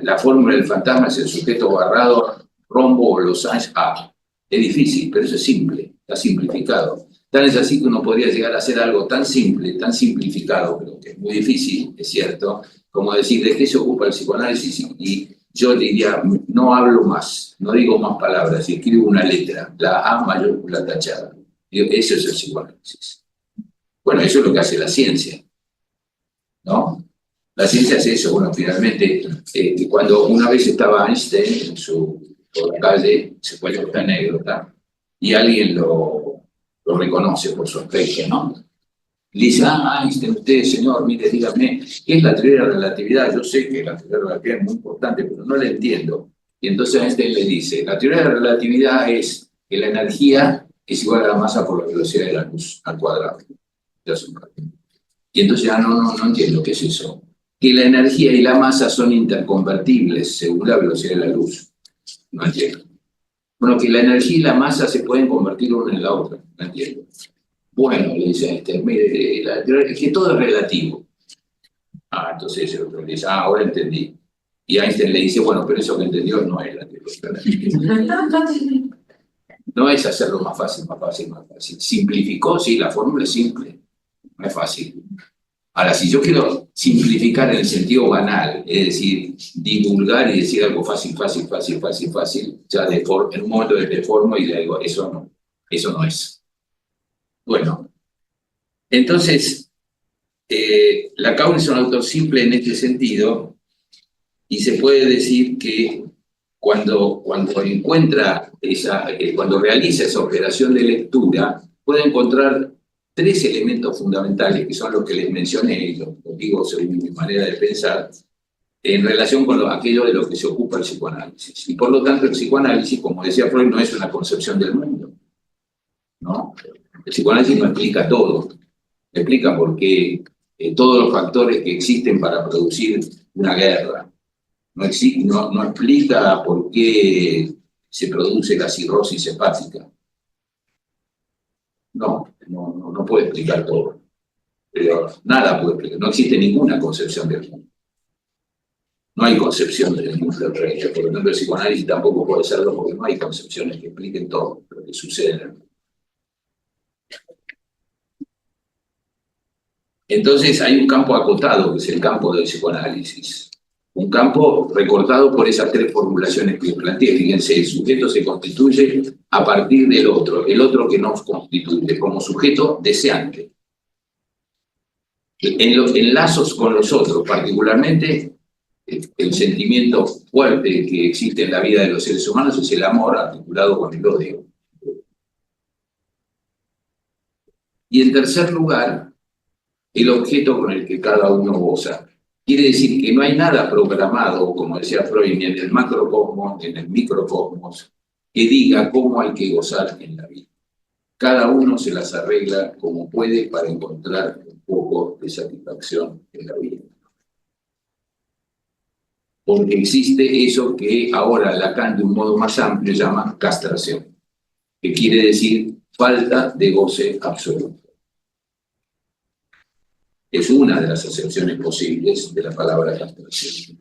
la fórmula del fantasma es el sujeto barrado, rombo o losange A. Es difícil, pero eso es simple, está simplificado. Tan es así que uno podría llegar a hacer algo tan simple, tan simplificado, pero que es muy difícil, es cierto, como decir de qué se ocupa el psicoanálisis y yo diría, no hablo más, no digo más palabras, y escribo una letra, la A mayúscula tachada. Digo, eso es el psicoanálisis. Bueno, eso es lo que hace la ciencia, ¿no? La ciencia es eso, bueno, finalmente, cuando una vez estaba Einstein por la calle, se cuenta esta anécdota, y alguien lo reconoce por su aspecto, ¿no? Le dice, Einstein, usted, señor, mire, dígame, ¿qué es la teoría de la relatividad? Yo sé que la teoría de la relatividad es muy importante, pero no la entiendo. Y entonces Einstein le dice, la teoría de la relatividad es que la energía es igual a la masa por la velocidad de la luz al cuadrado. Y entonces no entiendo qué es eso. Que la energía y la masa son interconvertibles según la velocidad de la luz. No entiendo. Bueno, que la energía y la masa se pueden convertir una en la otra. No entiendo. Bueno, le dice Einstein, mire, es que todo es relativo. Entonces el otro le dice, ahora entendí. Y Einstein le dice, bueno, pero eso que entendió no es la teoría. No es hacerlo más fácil. Simplificó, sí, la fórmula es simple. No es fácil. Ahora, si yo quiero simplificar en el sentido banal, es decir, divulgar y decir algo fácil, ya en un momento de deformo y le digo, eso no es. Bueno, entonces, Lacan es un autor simple en este sentido, y se puede decir que cuando realiza esa operación de lectura, puede encontrar tres elementos fundamentales, que son los que les mencioné, y los digo según mi manera de pensar, en relación con aquello de lo que se ocupa el psicoanálisis. Y por lo tanto, el psicoanálisis, como decía Freud, no es una concepción del mundo, ¿no? El psicoanálisis no explica todo, explica por qué todos los factores que existen para producir una guerra, no explica por qué se produce la cirrosis hepática. No puede explicar todo. Pero nada puede explicar. No existe ninguna concepción del mundo. No hay concepción del mundo del rey. Por lo tanto, el psicoanálisis tampoco puede serlo porque no hay concepciones que expliquen todo lo que sucede en el mundo. Entonces hay un campo acotado, que es el campo del psicoanálisis. Un campo recortado por esas tres formulaciones que planteé. Fíjense, el sujeto se constituye a partir del otro, el otro que nos constituye, como sujeto deseante. En los enlazos con los otros, particularmente, el sentimiento fuerte que existe en la vida de los seres humanos es el amor articulado con el odio. Y en tercer lugar, el objeto con el que cada uno goza. Quiere decir que no hay nada programado, como decía Freud, ni en el macrocosmos, ni en el microcosmos, que diga cómo hay que gozar en la vida. Cada uno se las arregla como puede para encontrar un poco de satisfacción en la vida. Porque existe eso que ahora Lacan de un modo más amplio llama castración, que quiere decir falta de goce absoluto. Es una de las acepciones posibles de la palabra castración.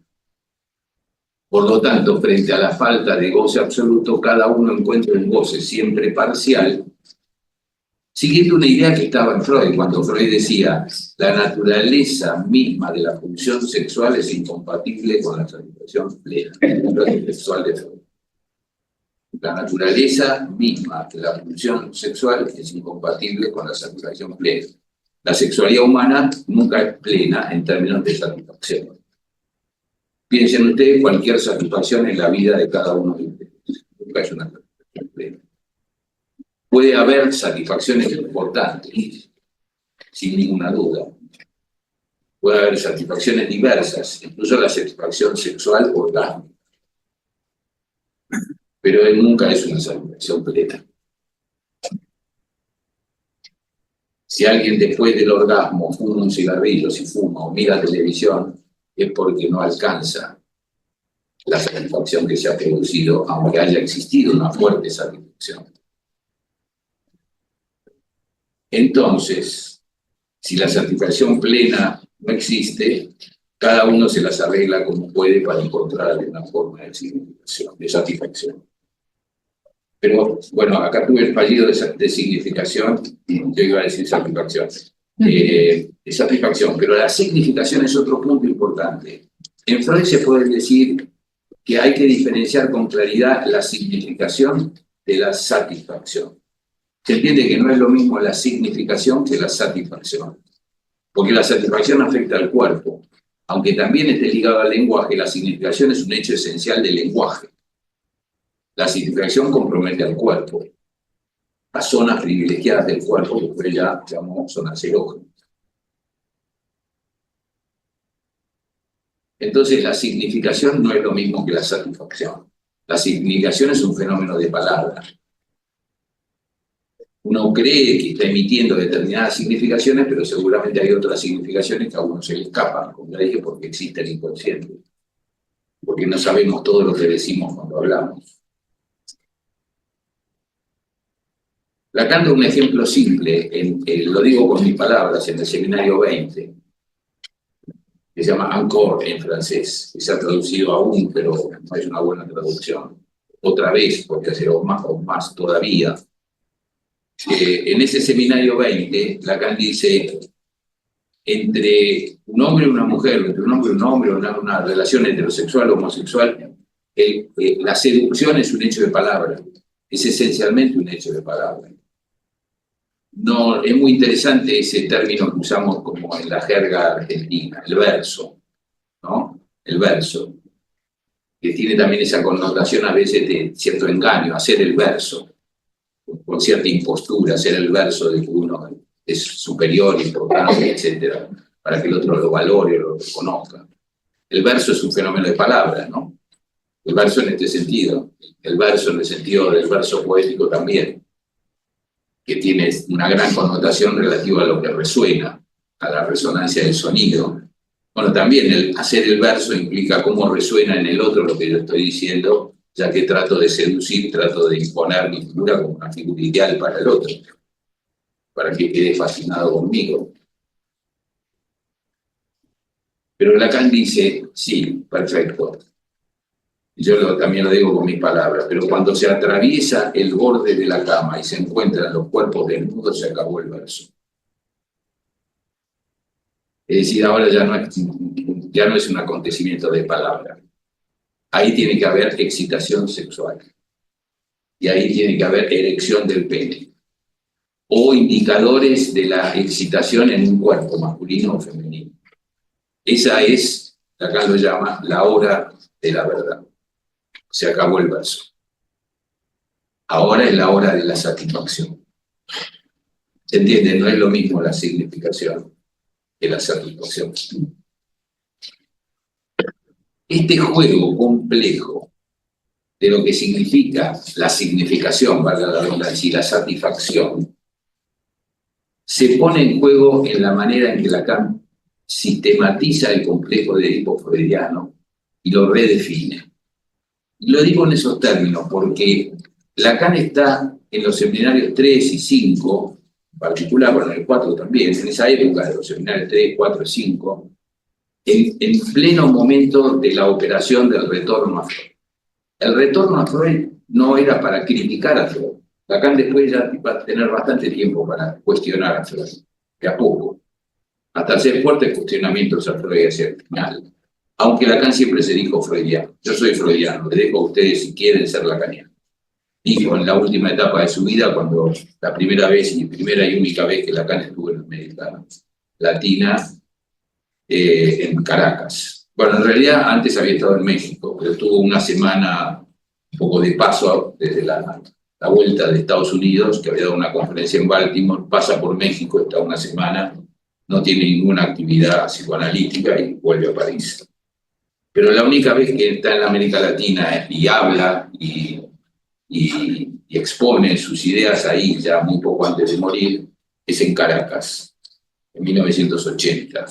Por lo tanto, frente a la falta de goce absoluto, cada uno encuentra un goce siempre parcial, siguiendo una idea que estaba en Freud, cuando Freud decía, la naturaleza misma de la función sexual es incompatible con la satisfacción plena, la sexual de Freud. La naturaleza misma de la pulsión sexual es incompatible con la satisfacción plena. La sexualidad humana nunca es plena en términos de satisfacción. Piensen ustedes cualquier satisfacción en la vida de cada uno de ustedes. Nunca es una satisfacción plena. Puede haber satisfacciones importantes, sin ninguna duda. Puede haber satisfacciones diversas, incluso la satisfacción sexual orgásmica. Pero él nunca es una satisfacción plena. Si alguien después del orgasmo fuma un cigarrillo, si fuma o mira televisión, es porque no alcanza la satisfacción que se ha producido, aunque haya existido una fuerte satisfacción. Entonces, si la satisfacción plena no existe, cada uno se las arregla como puede para encontrar una forma de significación, de satisfacción. Pero, bueno, acá tuve el fallido de significación, yo iba a decir satisfacción. Satisfacción, pero la significación es otro punto importante. En Freud se puede decir que hay que diferenciar con claridad la significación de la satisfacción. Se entiende que no es lo mismo la significación que la satisfacción, porque la satisfacción afecta al cuerpo. Aunque también esté ligado al lenguaje, la significación es un hecho esencial del lenguaje. La significación compromete al cuerpo, a zonas privilegiadas del cuerpo, que después ya llamó zonas erógenas. Entonces, la significación no es lo mismo que la satisfacción. La significación es un fenómeno de palabra. Uno cree que está emitiendo determinadas significaciones, pero seguramente hay otras significaciones que a uno se le escapan, como ya dije, porque existe el inconsciente. Porque no sabemos todo lo que decimos cuando hablamos. Lacan da un ejemplo simple, lo digo con mis palabras, en el seminario 20, que se llama encore en francés, que se ha traducido aún, pero no es una buena traducción. Otra vez, podría ser o más todavía. En ese seminario 20, Lacan dice, entre un hombre y una mujer, entre un hombre y un hombre, una relación heterosexual o homosexual, la seducción es un hecho de palabra, es esencialmente un hecho de palabra. No, es muy interesante ese término que usamos como en la jerga argentina, el verso, ¿no? El verso, que tiene también esa connotación a veces de cierto engaño, hacer el verso, con cierta impostura, hacer el verso de que uno es superior, importante, etc., para que el otro lo valore o lo reconozca. El verso es un fenómeno de palabras, ¿no? El verso en este sentido, el verso en el sentido del verso poético también, que tiene una gran connotación relativa a lo que resuena, a la resonancia del sonido. Bueno, también el hacer el verso implica cómo resuena en el otro lo que yo estoy diciendo, ya que trato de seducir, trato de imponer mi figura como una figura ideal para el otro, para que quede fascinado conmigo. Pero Lacan dice, sí, perfecto. Yo también lo digo con mis palabras, pero cuando se atraviesa el borde de la cama y se encuentran los cuerpos desnudos, se acabó el verso. Es decir, ahora ya no es un acontecimiento de palabra. Ahí tiene que haber excitación sexual. Y ahí tiene que haber erección del pene. O indicadores de la excitación en un cuerpo, masculino o femenino. Esa es, acá lo llama, la hora de la verdad. Se acabó el verso. Ahora es la hora de la satisfacción. ¿Se entiende? No es lo mismo la significación que la satisfacción. Este juego complejo de lo que significa la significación, valga la redundancia, y la satisfacción, se pone en juego en la manera en que Lacan sistematiza el complejo de Edipo freudiano y lo redefine. Y lo digo en esos términos porque Lacan está en los seminarios 3 y 5, en particular, bueno, en el 4 también, en esa época de los seminarios 3, 4 y 5, en pleno momento de la operación del retorno a Freud. El retorno a Freud no era para criticar a Freud. Lacan después ya va a tener bastante tiempo para cuestionar a Freud, de a poco, hasta hacer fuertes cuestionamientos a Freud hacia el final. Aunque Lacan siempre se dijo freudiano. Yo soy freudiano, les dejo a ustedes si quieren ser lacanianos. dijo en la última etapa de su vida, cuando la primera y única vez que Lacan estuvo en América Latina, en Caracas. Bueno, en realidad antes había estado en México, pero tuvo una semana un poco de paso desde la vuelta de Estados Unidos, que había dado una conferencia en Baltimore, pasa por México, está una semana, no tiene ninguna actividad psicoanalítica y vuelve a París. Pero la única vez que está en la América Latina y habla y expone sus ideas ahí, ya muy poco antes de morir, es en Caracas, en 1980.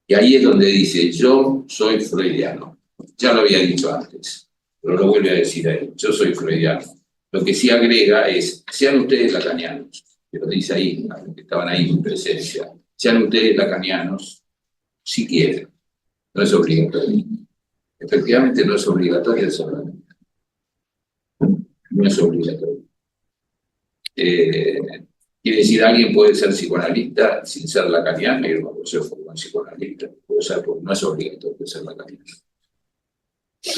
Y ahí es donde dice, yo soy freudiano. Ya lo había dicho antes, pero lo vuelve a decir ahí, yo soy freudiano. Lo que sí agrega es, sean ustedes lacanianos, que lo dice ahí, que estaban ahí en presencia, sean ustedes lacanianos, si quieren, no es obligatorio. Efectivamente no es obligatorio ser lacaniano. No es obligatorio. Quiere decir, alguien puede ser psicoanalista sin ser lacaniano, y no puede ser un psicoanalista, puede ser, porque no es obligatorio ser lacaniano.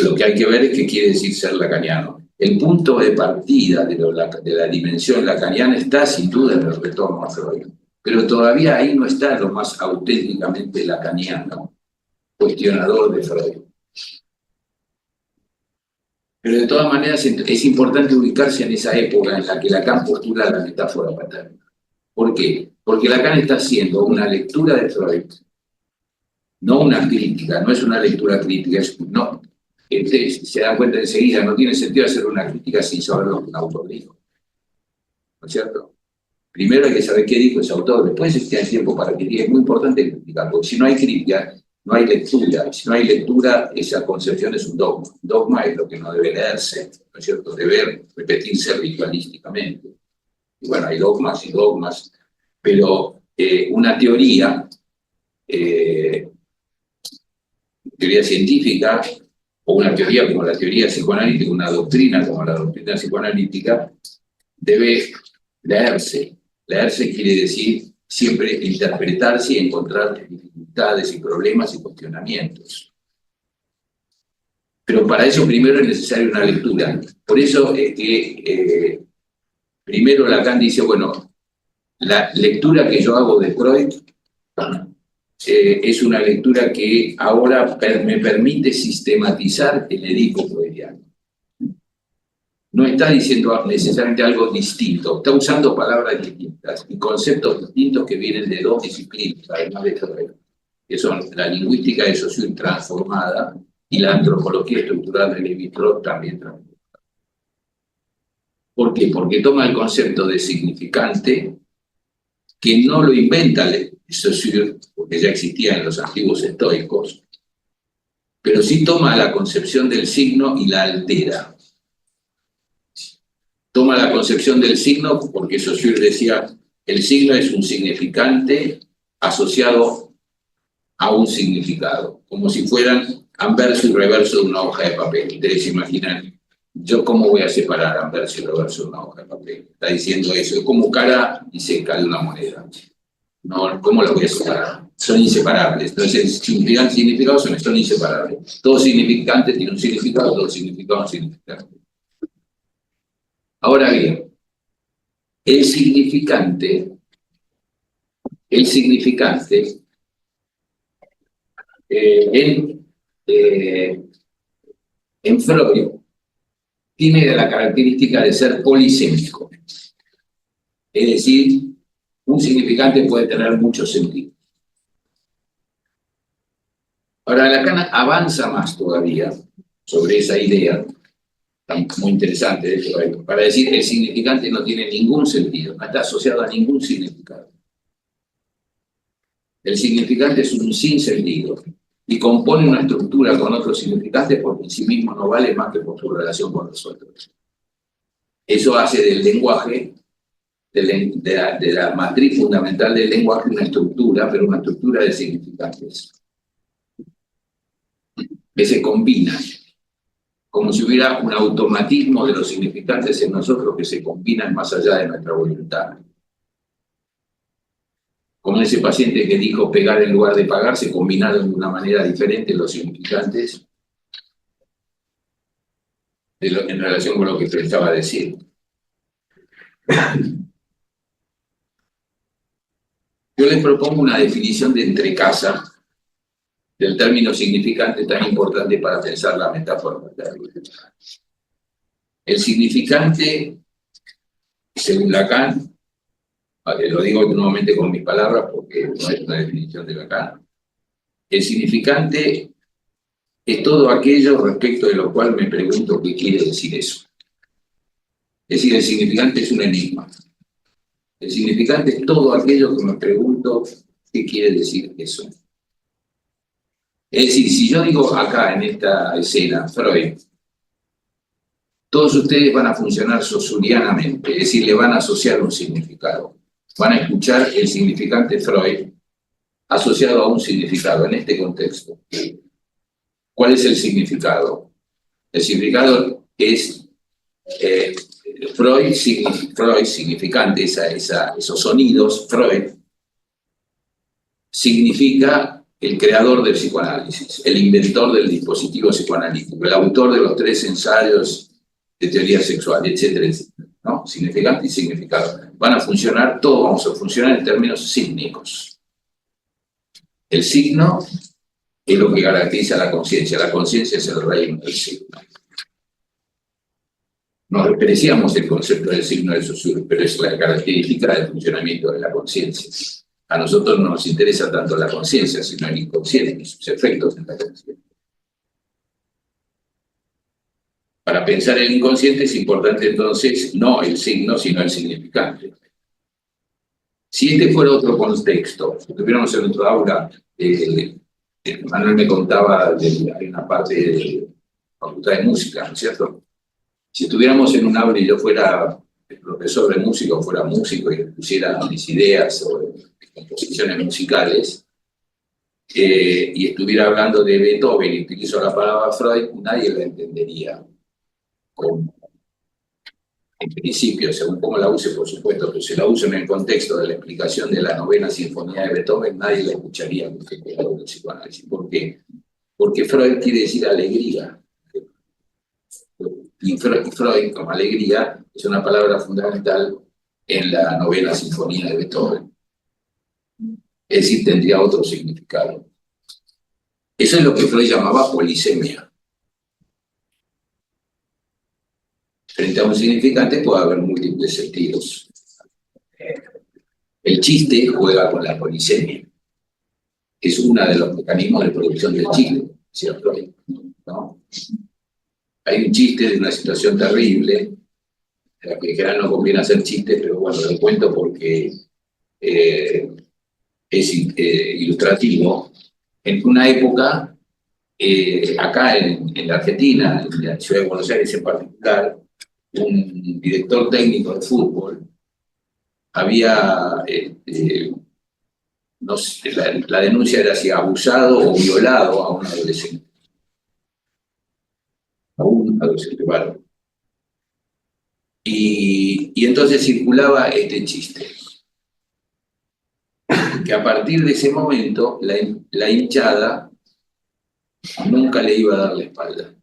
Lo que hay que ver es qué quiere decir ser lacaniano. El punto de partida de la dimensión lacaniana está sin duda en el retorno a Freud, pero todavía ahí no está lo más auténticamente lacaniano, cuestionador de Freud. Pero de todas maneras es importante ubicarse en esa época en la que Lacan postula la metáfora paterna. ¿Por qué? Porque Lacan está haciendo una lectura de Freud, no una crítica, no es una lectura crítica, no. Se dan cuenta enseguida, no tiene sentido hacer una crítica sin saber lo que un autor dijo. ¿No es cierto? Primero hay que saber qué dijo ese autor, después hay tiempo para criticar. Es muy importante criticar, porque si no hay crítica, no hay lectura. Si no hay lectura, esa concepción es un dogma. Dogma es lo que no debe leerse, ¿no es cierto? Debe repetirse ritualísticamente. Y bueno, hay dogmas y dogmas, pero una teoría científica, o una teoría como la teoría psicoanalítica, una doctrina como la doctrina psicoanalítica, debe leerse. Leerse quiere decir siempre interpretarse y encontrar dificultades y problemas y cuestionamientos. Pero para eso primero es necesaria una lectura. Por eso es que primero Lacan dice, bueno, la lectura que yo hago de Freud es una lectura que ahora me permite sistematizar el Edipo freudiano. No está diciendo necesariamente algo distinto, está usando palabras distintas y conceptos distintos que vienen de dos disciplinas, además de Freud, que son la lingüística de Saussure transformada y la antropología estructural de Lévi-Strauss también transformada. ¿Por qué? Porque toma el concepto de significante, que no lo inventa Saussure, porque ya existía en los antiguos estoicos, pero sí toma la concepción del signo y la altera. Toma la concepción del signo porque Saussure decía, el signo es un significante asociado a un significado, como si fueran anverso y reverso de una hoja de papel. Ustedes se imaginan, ¿yo cómo voy a separar anverso y reverso de una hoja de papel? Está diciendo eso, es como cara y seca de una moneda. No, ¿cómo lo voy a separar? Son inseparables. Entonces, significante y significado son inseparables. Todo significante tiene un significado, todo significado un significante. Ahora bien, el significante en Freud tiene la característica de ser polisémico. Es decir, un significante puede tener muchos sentidos. Ahora, Lacan avanza más todavía sobre esa idea, muy interesante de Freud, para decir que el significante no tiene ningún sentido, no está asociado a ningún significado. El significante es un sinsentido y compone una estructura con otros significantes porque en sí mismo no vale más que por su relación con los otros. Eso hace del lenguaje, de la matriz fundamental del lenguaje, una estructura, pero una estructura de significantes que se combinan, como si hubiera un automatismo de los significantes en nosotros que se combinan más allá de nuestra voluntad. Como ese paciente que dijo pegar en lugar de pagar, se combinaron de una manera diferente los significantes. en relación con lo que pensaba decir. Yo les propongo una definición de entrecasa del término significante tan importante para pensar la metáfora paterna. El significante, según Lacan, lo digo nuevamente con mis palabras porque no es una definición de Lacan, el significante es todo aquello respecto de lo cual me pregunto qué quiere decir eso. Es decir, el significante es un enigma. El significante es todo aquello que me pregunto qué quiere decir eso. Es decir, si yo digo acá en esta escena, Freud, todos ustedes van a funcionar saussurianamente, es decir, le van a asociar un significado. Van a escuchar el significante Freud asociado a un significado en este contexto. ¿Cuál es el significado? El significado es Freud, significante, esos sonidos, Freud, significa el creador del psicoanálisis, el inventor del dispositivo psicoanalítico, el autor de los 3 ensayos de teoría sexual, etcétera, etcétera, ¿no? Significante y significado. Van a funcionar, todos vamos a funcionar en términos sígnicos. El signo es lo que caracteriza a la conciencia. La conciencia es el reino del signo. Nos despreciamos el concepto del signo del Saussure, pero es la característica del funcionamiento de la conciencia. A nosotros no nos interesa tanto la conciencia, sino el inconsciente y sus efectos en la conciencia. Para pensar el inconsciente es importante entonces no el signo, sino el significante. Si este fuera otro contexto, si estuviéramos en otro aula, Manuel me contaba hay una parte de la facultad de música, ¿no es cierto? Si estuviéramos en un aula y yo fuera el profesor de música o fuera músico y pusiera mis ideas sobre composiciones musicales, y estuviera hablando de Beethoven y utilizo la palabra Freud, nadie la entendería. En principio, según cómo la use, por supuesto, pero si la uso en el contexto de la explicación de la 9ª sinfonía de Beethoven, nadie la escucharía como creador del psicoanálisis. ¿Por qué? Porque Freud quiere decir alegría. Y Freud, como alegría, es una palabra fundamental en la 9ª sinfonía de Beethoven. Es decir, tendría otro significado. Eso es lo que Freud llamaba polisemia. Frente a un significante puede haber múltiples sentidos. El chiste juega con la polisemia. Es uno de los mecanismos de producción del chiste, ¿cierto? ¿No? Hay un chiste de una situación terrible, en la que en general no conviene hacer chistes, pero bueno, lo cuento porque es ilustrativo. En una época, acá en la Argentina, en la ciudad de Buenos Aires en particular, un director técnico de fútbol había, no sé, la denuncia era si abusado o violado a un adolescente. Varón. Y entonces circulaba este chiste, que a partir de ese momento la hinchada nunca le iba a dar la espalda.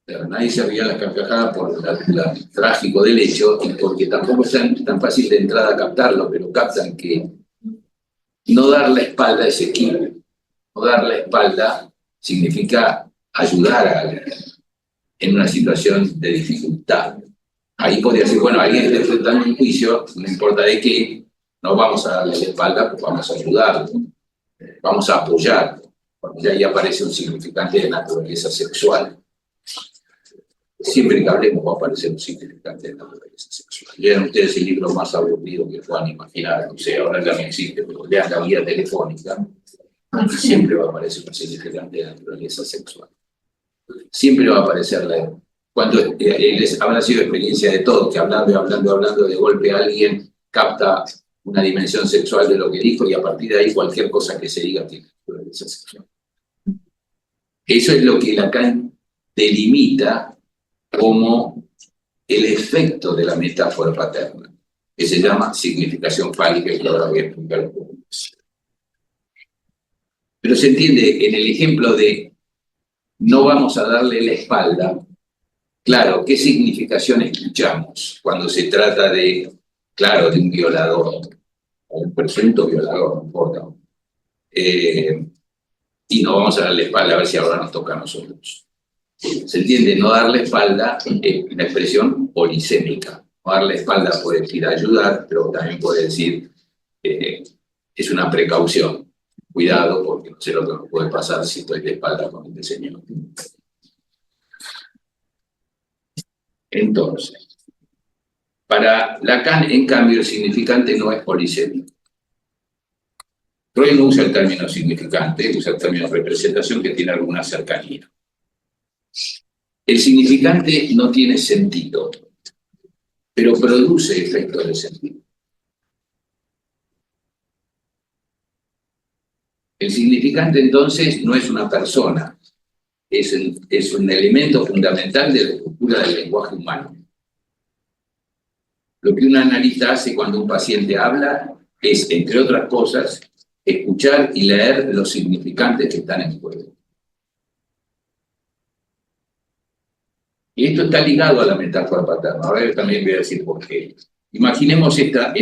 Pero nadie se ría la carcajada por lo trágico del hecho y porque tampoco es tan fácil de entrada captarlo, pero captan que no dar la espalda es equipo. No dar la espalda significa ayudar a alguien en una situación de dificultad. Ahí podría decir, bueno, alguien está enfrentando un juicio, no importa de qué, no vamos a darle la espalda, pues vamos a ayudarlo, vamos a apoyarlo, porque ahí aparece un significante de naturaleza sexual. Siempre que hablemos va a aparecer un significante de naturaleza sexual. Lean ustedes el libro más aburrido que puedan imaginar, no sé, ahora ya no existe, pero lean la guía telefónica, siempre va a aparecer un significante de naturaleza sexual. Siempre va a aparecer cuando les habrá sido experiencia de todo, que hablando, de golpe alguien capta una dimensión sexual de lo que dijo y a partir de ahí cualquier cosa que se diga tiene naturaleza sexual. Eso es lo que Lacan delimita como el efecto de la metáfora paterna, que se llama significación fálica, y que ahora voy a explicar un poco más. Pero se entiende en el ejemplo de no vamos a darle la espalda. Claro, ¿qué significación escuchamos cuando se trata de, claro, de un violador, o un presunto violador, no importa? Y no vamos a darle espalda a ver si ahora nos toca a nosotros. ¿Se entiende? No darle espalda es una expresión polisémica. No darle espalda puede decir ayudar, pero también puede decir es una precaución. Cuidado, porque no sé lo que me puede pasar si estoy de espalda con este señor. Entonces, para Lacan, en cambio, el significante no es polisémico. Freud no usa el término significante, usa el término representación, que tiene alguna cercanía. El significante no tiene sentido, pero produce efectos de sentido. El significante, entonces, no es una persona, es un elemento fundamental de la estructura del lenguaje humano. Lo que un analista hace cuando un paciente habla es, entre otras cosas, escuchar y leer los significantes que están en juego. Y esto está ligado a la metáfora paterna. Ahora yo también voy a decir por qué. Imaginemos esta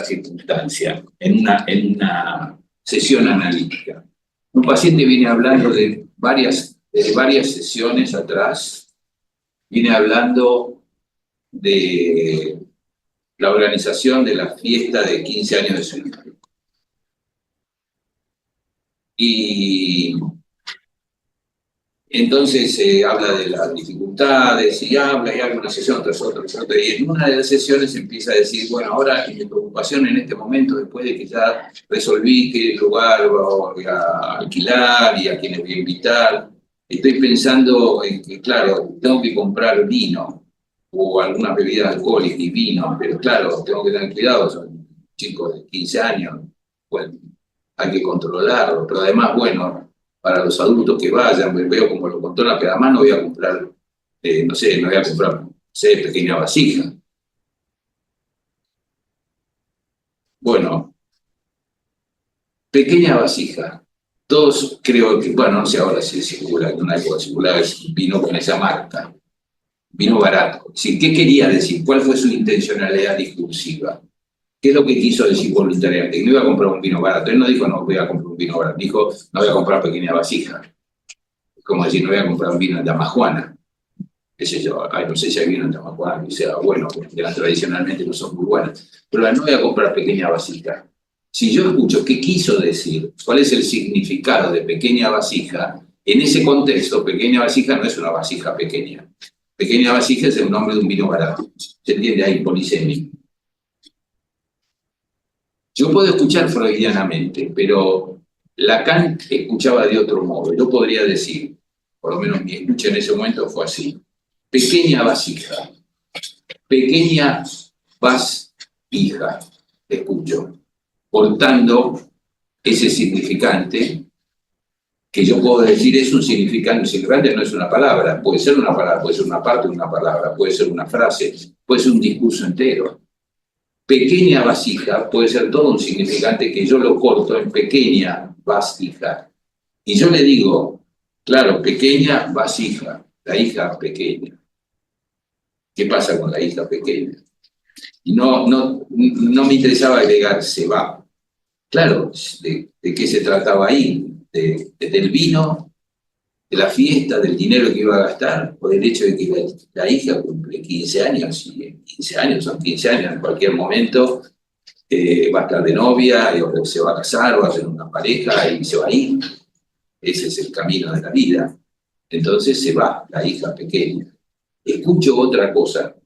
circunstancia en una sesión analítica. Un paciente viene hablando de varias sesiones atrás, viene hablando de la organización de la fiesta de 15 años de su hijo. Y entonces se habla de las dificultades, y habla, y haga una sesión tras otra, y en una de las sesiones empieza a decir, bueno, ahora mi preocupación en este momento, después de que ya resolví qué lugar voy a alquilar y a quiénes voy a invitar, estoy pensando en que, claro, tengo que comprar vino, o alguna bebida alcohólica y vino, pero claro, tengo que tener cuidado, son chicos de 15 años, bueno, hay que controlarlo, pero además, bueno, para los adultos que vayan, veo como lo contó la pedamás, no voy a comprar, no voy a comprar, pequeña vasija. Bueno, pequeña vasija. Todos creo que, bueno, no sé ahora si circula, en una época circular vino con esa marca, vino barato. Sí, ¿qué quería decir? ¿Cuál fue su intencionalidad discursiva? ¿Qué es lo que quiso decir voluntariamente? Que no iba a comprar un vino barato. Él no dijo, no voy a comprar un vino barato. Dijo, no voy a comprar pequeña vasija. Como decir, no voy a comprar un vino en Damajuana. Qué sé yo, no sé si hay vino en Damajuana que sea bueno, porque tradicionalmente no son muy buenas. Pero no voy a comprar pequeña vasija. Si yo escucho qué quiso decir, cuál es el significado de pequeña vasija, en ese contexto, pequeña vasija no es una vasija pequeña. Pequeña vasija es el nombre de un vino barato. ¿Se entiende ahí? Polisemia. Yo puedo escuchar freudianamente, pero Lacan escuchaba de otro modo. Yo podría decir, por lo menos mi escucha en ese momento fue así: pequeña vasija, pequeña vasija, escucho, portando ese significante, que yo puedo decir es un significante. Un significante no es una palabra, puede ser una palabra, puede ser una parte de una palabra, puede ser una frase, puede ser un discurso entero. Pequeña vasija puede ser todo un significante que yo lo corto en pequeña vasija. Y yo le digo, claro, pequeña vasija, la hija pequeña. ¿Qué pasa con la hija pequeña? Y no me interesaba agregar se va. Claro, ¿de qué se trataba ahí? Del vino, de la fiesta, del dinero que iba a gastar, o del hecho de que la hija cumple 15 años, y en 15 años, son 15 años, en cualquier momento va a estar de novia, o se va a casar, va a tener una pareja y se va a ir. Ese es el camino de la vida. Entonces se va la hija pequeña. Escucho otra cosa.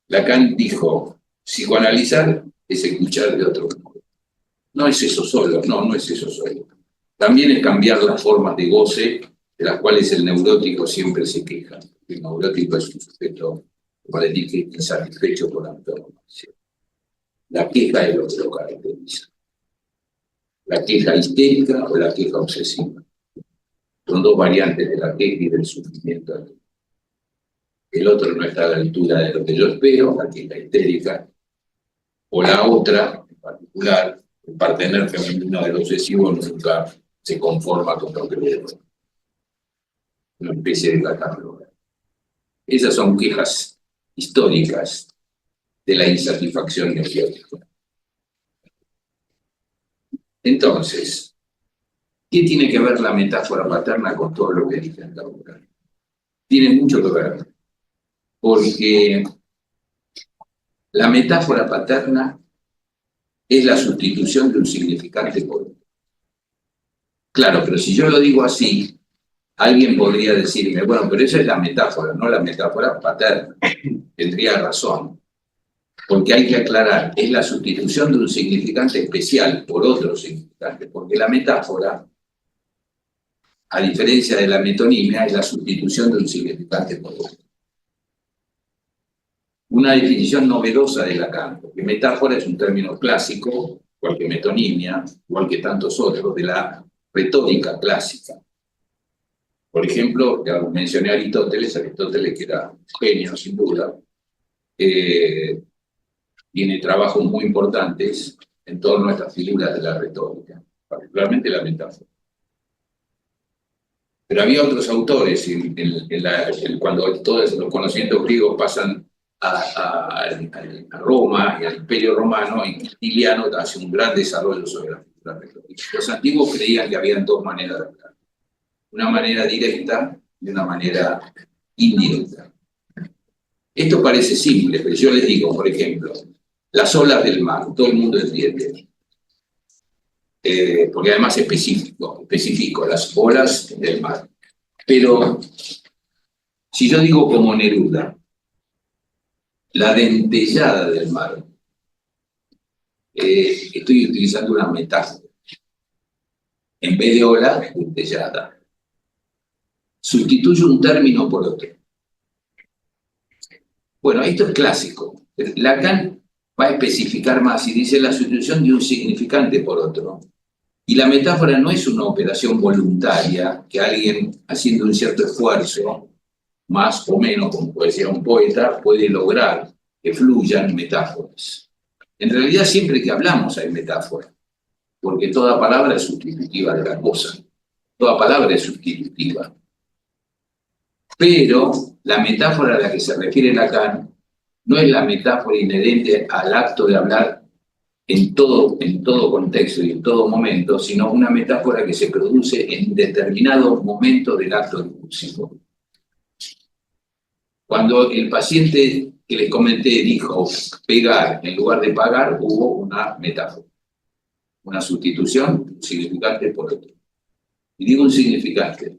Lacan dijo, psicoanalizar es escuchar de otro modo. No es eso solo, no es eso solo. También es cambiar las formas de goce de las cuales el neurótico siempre se queja. El neurótico es un sujeto, para decir, que es insatisfecho por antonomasia. La queja es lo que lo caracteriza. La queja histérica o la queja obsesiva. Son dos variantes de la queja y del sufrimiento. El otro no está a la altura de lo que yo espero, la queja histérica. O la otra, en particular, el partener femenino del obsesivo nunca se conforma con lo que le doy. una especie de catálogo. Esas son quejas históricas de la insatisfacción neoliberal. Entonces, ¿qué tiene que ver la metáfora paterna con todo lo que dije hasta ahora? Tiene mucho que ver, porque la metáfora paterna es la sustitución de un significante por otro. Claro, pero si yo lo digo así, alguien podría decirme, bueno, pero esa es la metáfora, no la metáfora paterna. Tendría razón, porque hay que aclarar, es la sustitución de un significante especial por otro significante, porque la metáfora, a diferencia de la metonimia, es la sustitución de un significante por otro. Una definición novedosa de Lacan, porque metáfora es un término clásico, igual que metonimia, igual que tantos otros, de la retórica clásica. Por ejemplo, ya mencioné a Aristóteles que era genio sin duda, tiene trabajos muy importantes en torno a estas figuras de la retórica, particularmente la metáfora. Pero había otros autores, cuando todos los conocimientos griegos pasan a Roma y al Imperio Romano, y Quintiliano hace un gran desarrollo sobre la figura retórica. Los antiguos creían que había dos maneras de hablar, una manera directa y una manera indirecta. Esto parece simple, pero yo les digo, por ejemplo, las olas del mar, todo el mundo entiende, porque además específico, las olas del mar. Pero si yo digo como Neruda, la dentellada del mar, estoy utilizando una metáfora. En vez de ola, dentellada. Sustituyo un término por otro. Bueno, esto es clásico. Lacan va a especificar más y dice la sustitución de un significante por otro. Y la metáfora no es una operación voluntaria que alguien haciendo un cierto esfuerzo, más o menos, como puede decir un poeta, puede lograr que fluyan metáforas. En realidad siempre que hablamos hay metáfora, porque toda palabra es sustitutiva de la cosa. Toda palabra es sustitutiva. Pero la metáfora a la que se refiere Lacan no es la metáfora inherente al acto de hablar en todo contexto y en todo momento, sino una metáfora que se produce en determinado momento del acto discursivo. Cuando el paciente que les comenté dijo pegar en lugar de pagar, hubo una metáfora, una sustitución de un significante por otro. Y digo un significante,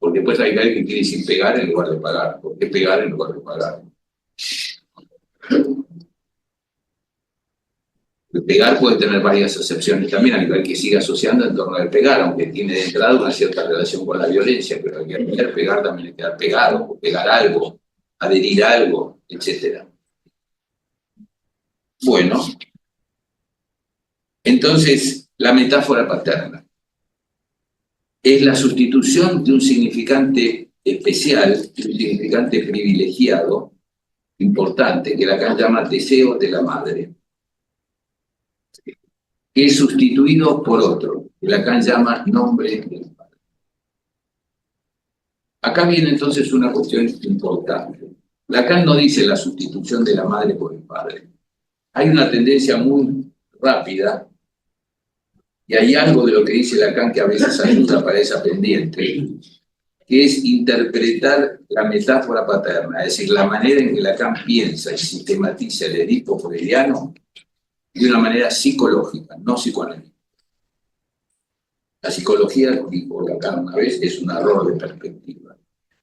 porque después hay alguien que quiere decir pegar en lugar de pagar. ¿Por qué pegar en lugar de pagar? El pegar puede tener varias acepciones también, hay que sigue asociando en torno al pegar, aunque tiene de entrada una cierta relación con la violencia, pero hay que aprender pegar también es quedar pegado, o pegar algo, adherir a algo, etc. Bueno, entonces la metáfora paterna es la sustitución de un significante especial, de un significante privilegiado, importante, que Lacan llama deseo de la madre, que es sustituido por otro, que Lacan llama nombre del padre. Acá viene entonces una cuestión importante. Lacan no dice la sustitución de la madre por el padre. Hay una tendencia muy rápida, y hay algo de lo que dice Lacan que a veces ayuda para esa pendiente, que es interpretar la metáfora paterna, es decir, la manera en que Lacan piensa y sistematiza el Edipo freudiano de una manera psicológica, no psicoanalítica. La psicología, dijo Lacan una vez, es un error de perspectiva.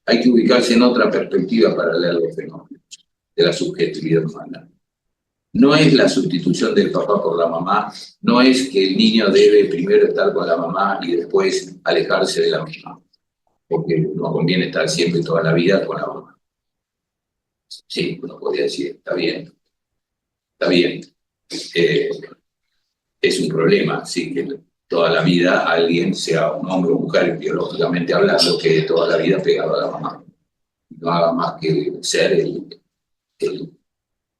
Hay que ubicarse en otra perspectiva para leer los fenómenos de la subjetividad humana. No es la sustitución del papá por la mamá, no es que el niño debe primero estar con la mamá y después alejarse de la mamá, porque no conviene estar siempre toda la vida con la mamá. Sí, uno podría decir, está bien, es un problema, sí, que toda la vida alguien, sea un hombre o mujer, biológicamente hablando, quede toda la vida pegado a la mamá. No haga más que ser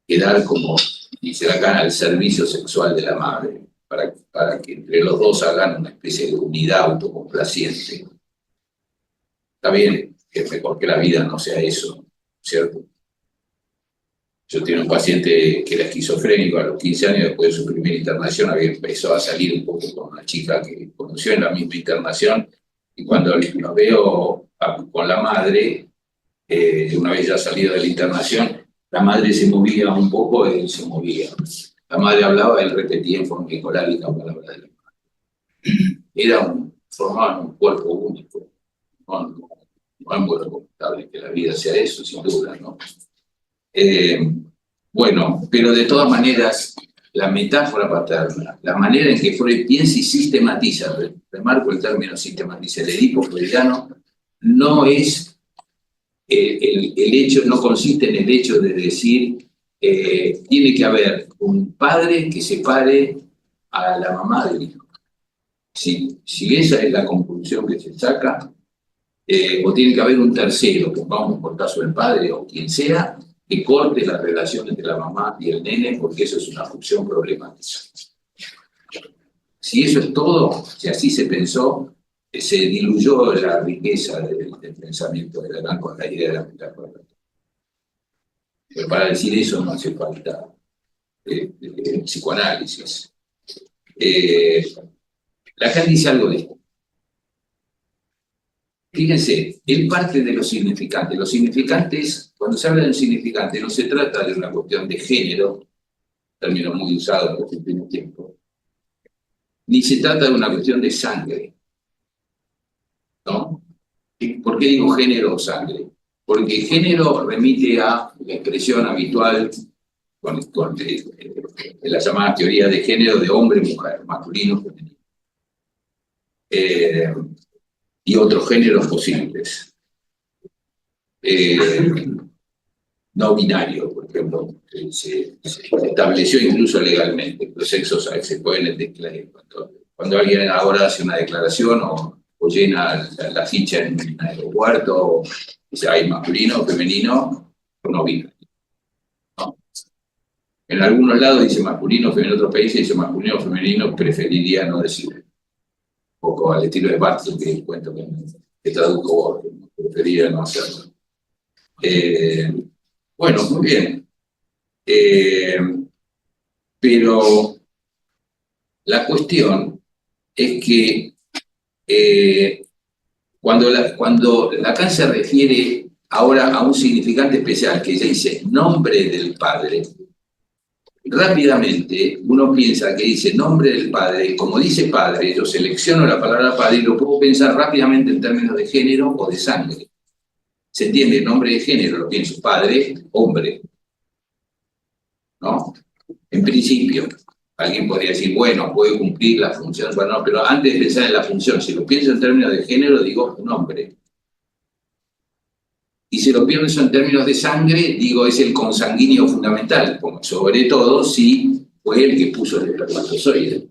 quedar como, dice Lacan, al servicio sexual de la madre, para que entre los dos hagan una especie de unidad autocomplaciente. Está bien, que es mejor que la vida no sea eso, ¿cierto? Yo tenía un paciente que era esquizofrénico a los 15 años, después de su primera internación había empezado a salir un poco con una chica que conoció en la misma internación, y cuando lo veo con la madre, una vez ya salido de la internación, la madre se movía un poco, él se movía. La madre hablaba, él repetía en forma ecolálica palabras de la madre. Formaban un cuerpo único. No es muy recomendable que la vida sea eso, sin duda, ¿no? Bueno, pero de todas maneras, la metáfora paterna, la manera en que Freud piensa y sistematiza, remarco el término sistematiza, el Edipo freudiano, no es el hecho, no consiste en el hecho de decir tiene que haber un padre que separe a la mamá del hijo. Si esa es la conclusión que se saca, o tiene que haber un tercero, pongamos por caso el padre o quien sea, que corte la relación entre la mamá y el nene, porque eso es una función problemática. Si eso es todo, si así se pensó, se diluyó la riqueza del pensamiento de Lacan con la idea de la metáfora. Pero para decir eso no hace falta psicoanálisis. Lacan dice algo de esto. Fíjense, él parte de lo significante. Los significantes, cuando se habla de un significante, no se trata de una cuestión de género, término muy usado en los últimos tiempos, ni se trata de una cuestión de sangre, ¿no? ¿Por qué digo género o sangre? Porque género remite a la expresión habitual con la llamada teoría de género de hombre-mujer, masculino-femenino. Y otros géneros posibles. No binario, por ejemplo, se estableció incluso legalmente. Los sexos se pueden declarar. Cuando alguien ahora hace una declaración o llena la ficha en un aeropuerto, dice hay masculino, femenino, o no binario. ¿No? En algunos lados dice masculino, femenino, en otros países dice masculino, femenino, preferiría no decirlo. Un poco al estilo de Barthes, que cuento que traduzco vos, preferiría no hacerlo. Bueno, muy bien. Pero la cuestión es que cuando Lacan se refiere ahora a un significante especial, que dice nombre del padre, rápidamente uno piensa que dice nombre del padre, como dice padre, yo selecciono la palabra padre y lo puedo pensar rápidamente en términos de género o de sangre. ¿Se entiende? El nombre de género lo pienso, padre, hombre. ¿No? En principio, alguien podría decir, bueno, puede cumplir la función, bueno, no, pero antes de pensar en la función, si lo pienso en términos de género, digo un hombre. Y si lo pienso en términos de sangre, digo, es el consanguíneo fundamental, sobre todo si fue el que puso el espermatozoide.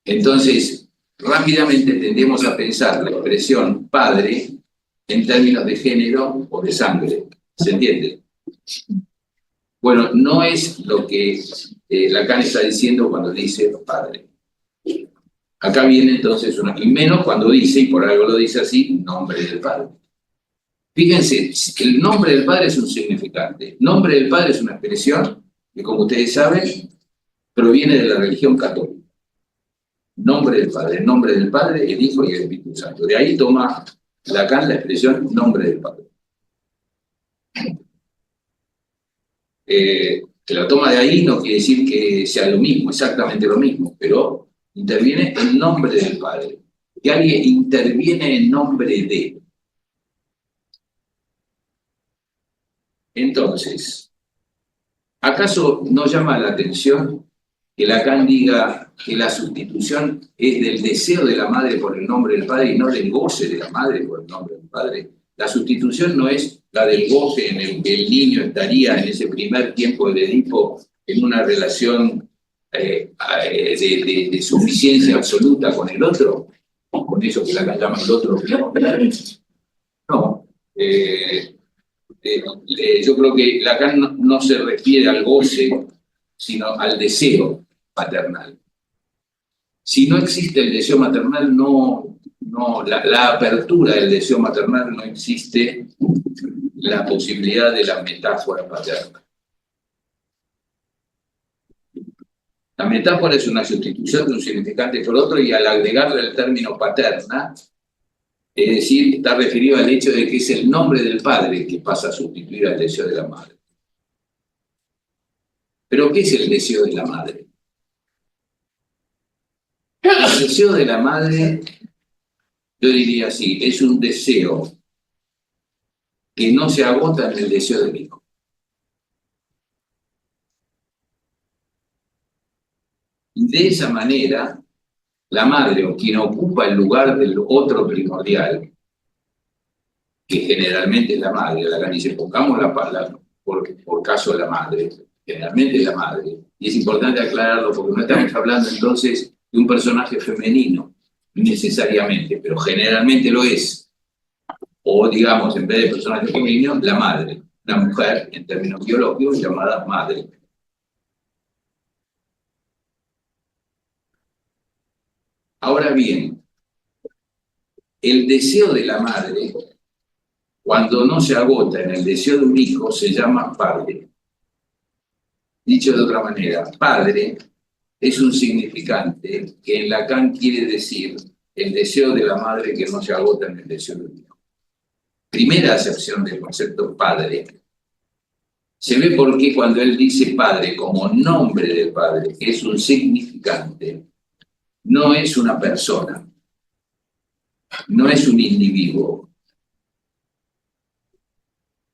Entonces, rápidamente tendemos a pensar la expresión padre en términos de género o de sangre. ¿Se entiende? Bueno, no es lo que Lacan está diciendo cuando dice padre. Acá viene entonces y menos cuando dice, y por algo lo dice así, nombre del padre. Fíjense, el nombre del padre es un significante. Nombre del padre es una expresión que, como ustedes saben, proviene de la religión católica. Nombre del padre, el hijo y el Espíritu Santo. De ahí toma Lacan la expresión nombre del padre. Que la toma de ahí no quiere decir que sea lo mismo, exactamente lo mismo, pero interviene en nombre del padre. Que alguien interviene en nombre de. Entonces, ¿acaso no llama la atención que Lacan diga que la sustitución es del deseo de la madre por el nombre del padre y no del goce de la madre por el nombre del padre? La sustitución no es la del goce en el que el niño estaría en ese primer tiempo de Edipo en una relación de suficiencia absoluta con el otro, con eso que Lacan llama el otro. No. Yo creo que Lacan no se refiere al goce, sino al deseo paternal. Si no existe el deseo maternal, no no, la apertura del deseo maternal no existe la posibilidad de la metáfora paterna. La metáfora es una sustitución de un significante por otro y al agregarle el término paterna, es decir, está referido al hecho de que es el nombre del padre que pasa a sustituir al deseo de la madre. ¿Pero qué es el deseo de la madre? El deseo de la madre, yo diría así, es un deseo que no se agota en el deseo del hijo. Y de esa manera, la madre o quien ocupa el lugar del otro primordial, que generalmente es la madre, la que dice, pongamos la palabra por caso de la madre, generalmente es la madre. Y es importante aclararlo porque no estamos hablando entonces de un personaje femenino, necesariamente, pero generalmente lo es. O digamos, en vez de personaje femenino, la madre, una mujer en términos biológicos llamada madre. Ahora bien, el deseo de la madre, cuando no se agota en el deseo de un hijo, se llama padre. Dicho de otra manera, padre es un significante que en Lacan quiere decir el deseo de la madre que no se agota en el deseo de un hijo. Primera acepción del concepto padre. Se ve por qué cuando él dice padre como nombre del padre, que es un significante, no es una persona, no es un individuo,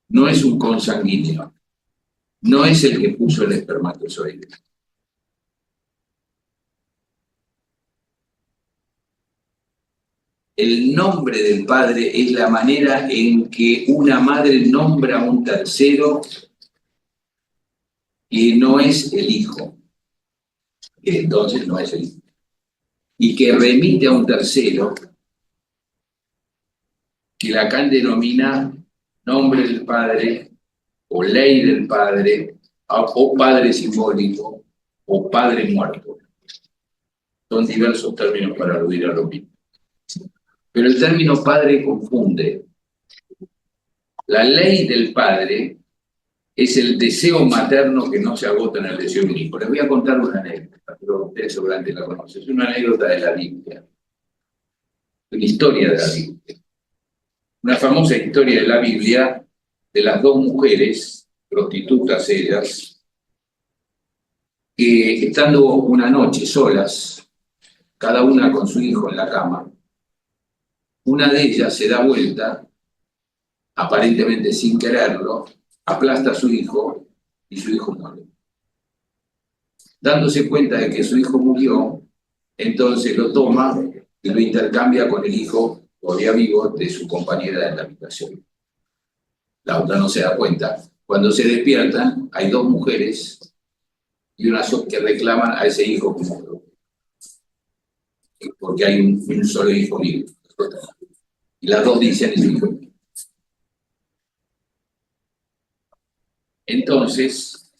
no es un consanguíneo, no es el que puso el espermatozoide. El nombre del padre es la manera en que una madre nombra a un tercero que no es el hijo, que entonces no es el hijo, y que remite a un tercero que Lacan denomina nombre del padre, o ley del padre, o padre simbólico, o padre muerto. Son diversos términos para aludir a lo mismo. Pero el término padre confunde. La ley del padre es el deseo materno que no se agota en el deseo del hijo. Les voy a contar una anécdota, pero ustedes seguramente la conocen. Es una anécdota de la Biblia, una historia de la Biblia. Una famosa historia de la Biblia de las dos mujeres, prostitutas ellas, que estando una noche solas, cada una con su hijo en la cama, una de ellas se da vuelta, aparentemente sin quererlo, aplasta a su hijo y su hijo muere. Dándose cuenta de que su hijo murió, entonces lo toma y lo intercambia con el hijo todavía vivo de su compañera de la habitación. La otra no se da cuenta. Cuando se despiertan, hay dos mujeres y una que reclaman a ese hijo como propio, porque hay un solo hijo vivo. Y las dos dicen es hijo. Entonces,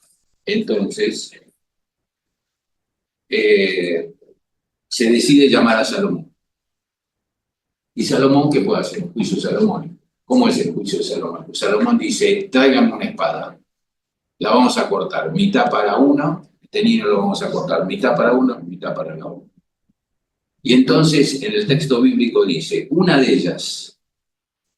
se decide llamar a Salomón. ¿Y Salomón qué puede hacer? El juicio de Salomón. ¿Cómo es el juicio de Salomón? Pues Salomón dice, tráiganme una espada, la vamos a cortar, mitad para uno, este niño lo vamos a cortar, mitad para uno, mitad para el otro. Y entonces en el texto bíblico dice, una de ellas,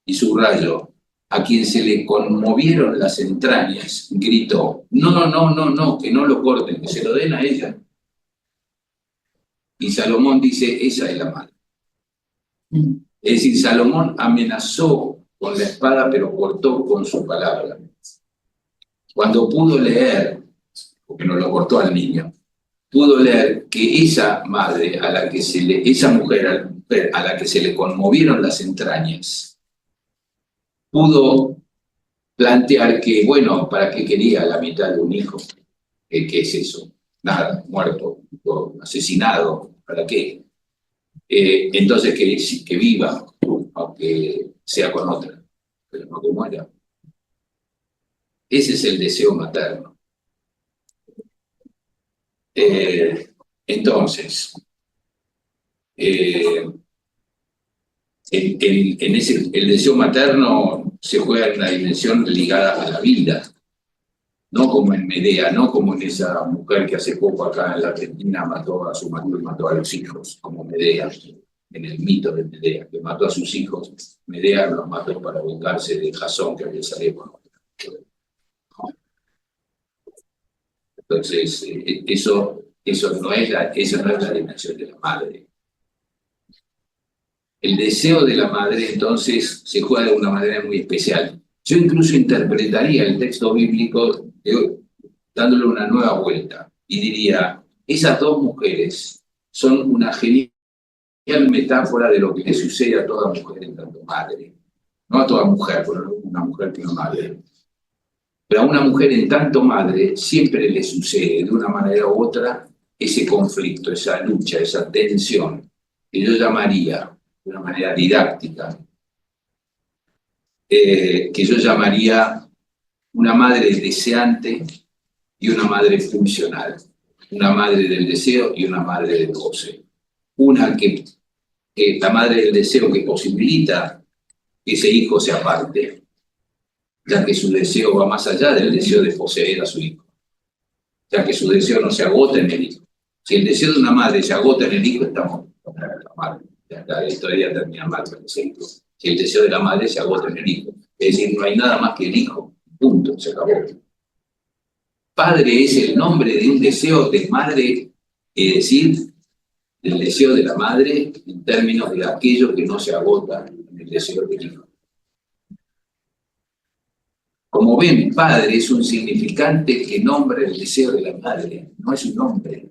y subrayo, a quien se le conmovieron las entrañas, gritó, no, que no lo corten, que se lo den a ella. Y Salomón dice, esa es la madre. Es decir, Salomón amenazó con la espada, pero cortó con su palabra. Cuando pudo leer, porque no lo cortó al niño, pudo leer que esa madre, esa mujer a la que se le conmovieron las entrañas, pudo plantear que, bueno, ¿para qué quería la mitad de un hijo? ¿Qué es eso? Nada, muerto, asesinado, ¿para qué? Entonces que viva, aunque sea con otra, pero no que muera. Ese es el deseo materno. Entonces, el deseo materno se juega en una dimensión ligada a la vida, no como en Medea, no como en esa mujer que hace poco acá en la Argentina mató a su marido y mató a los hijos, como Medea, en el mito de Medea, que mató a sus hijos. Medea los mató para vengarse de Jasón, que había salido. Entonces, eso no es la dimensión de la madre. El deseo de la madre, entonces, se juega de una manera muy especial. Yo incluso interpretaría el texto bíblico dándole una nueva vuelta y diría, esas dos mujeres son una genial metáfora de lo que le sucede a toda mujer en tanto madre. No a toda mujer, pero una mujer que no madre. Pero a una mujer en tanto madre siempre le sucede de una manera u otra ese conflicto, esa lucha, esa tensión, que yo llamaría de una manera didáctica, que yo llamaría una madre deseante y una madre funcional, una madre del deseo y una madre del goce. Una que la madre del deseo que posibilita que ese hijo se aparte, ya que su deseo va más allá del deseo de poseer a su hijo, ya que su deseo no se agota en el hijo. Si el deseo de una madre se agota en el hijo, estamos mal. La historia termina mal, por ejemplo. Si el deseo de la madre se agota en el hijo, es decir, no hay nada más que el hijo, punto, se acabó. Padre es el nombre de un deseo de madre, es decir, el deseo de la madre en términos de aquello que no se agota en el deseo del hijo. Como ven, padre es un significante que nombra el deseo de la madre, no es un nombre,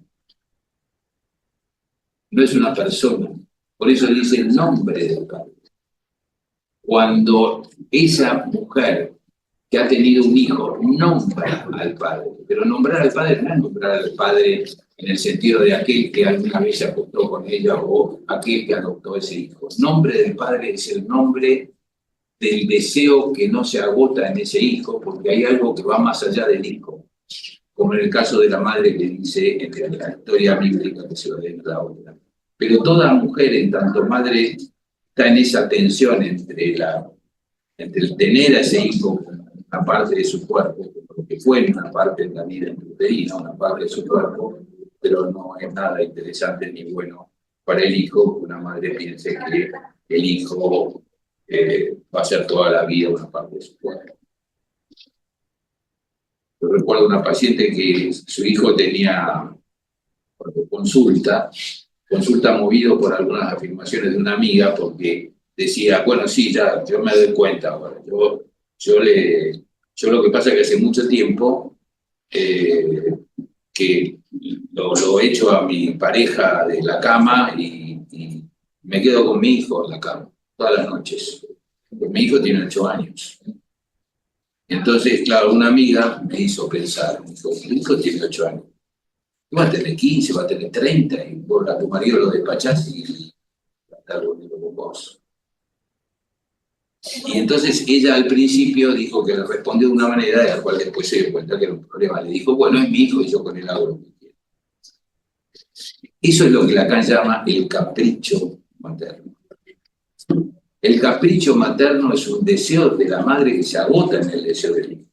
no es una persona. Por eso dice el nombre del padre. Cuando esa mujer que ha tenido un hijo nombra al padre, pero nombrar al padre no es nombrar al padre en el sentido de aquel que alguna vez se acostó con ella o aquel que adoptó ese hijo. El nombre del padre es el nombre del deseo que no se agota en ese hijo, porque hay algo que va más allá del hijo, como en el caso de la madre que dice en la historia bíblica que se va a leer la otra. Pero toda mujer, en tanto madre, está en esa tensión entre el tener a ese hijo como una parte de su cuerpo, porque fue una parte de la vida intrauterina, una parte de su cuerpo, pero no es nada interesante ni bueno para el hijo que una madre piense que el hijo va a ser toda la vida una parte de su cuerpo. Yo recuerdo una paciente que su hijo tenía consulta movido por algunas afirmaciones de una amiga, porque decía, bueno, sí, ya, yo me doy cuenta ahora, yo lo que pasa es que hace mucho tiempo que lo echo a mi pareja de la cama y me quedo con mi hijo en la cama todas las noches, porque mi hijo tiene 8 años. Entonces, claro, una amiga me hizo pensar, me dijo, mi hijo tiene 8 años, va a tener 15, va a tener 30, y vos a tu marido lo despachás y va a estar durmiendo con vos. Y entonces ella al principio dijo que le respondió de una manera de la cual después se dio cuenta que era un problema. Le dijo, bueno, es mi hijo y yo con él hago lo que quiero. Eso es lo que Lacan llama el capricho materno. El capricho materno es un deseo de la madre que se agota en el deseo del hijo.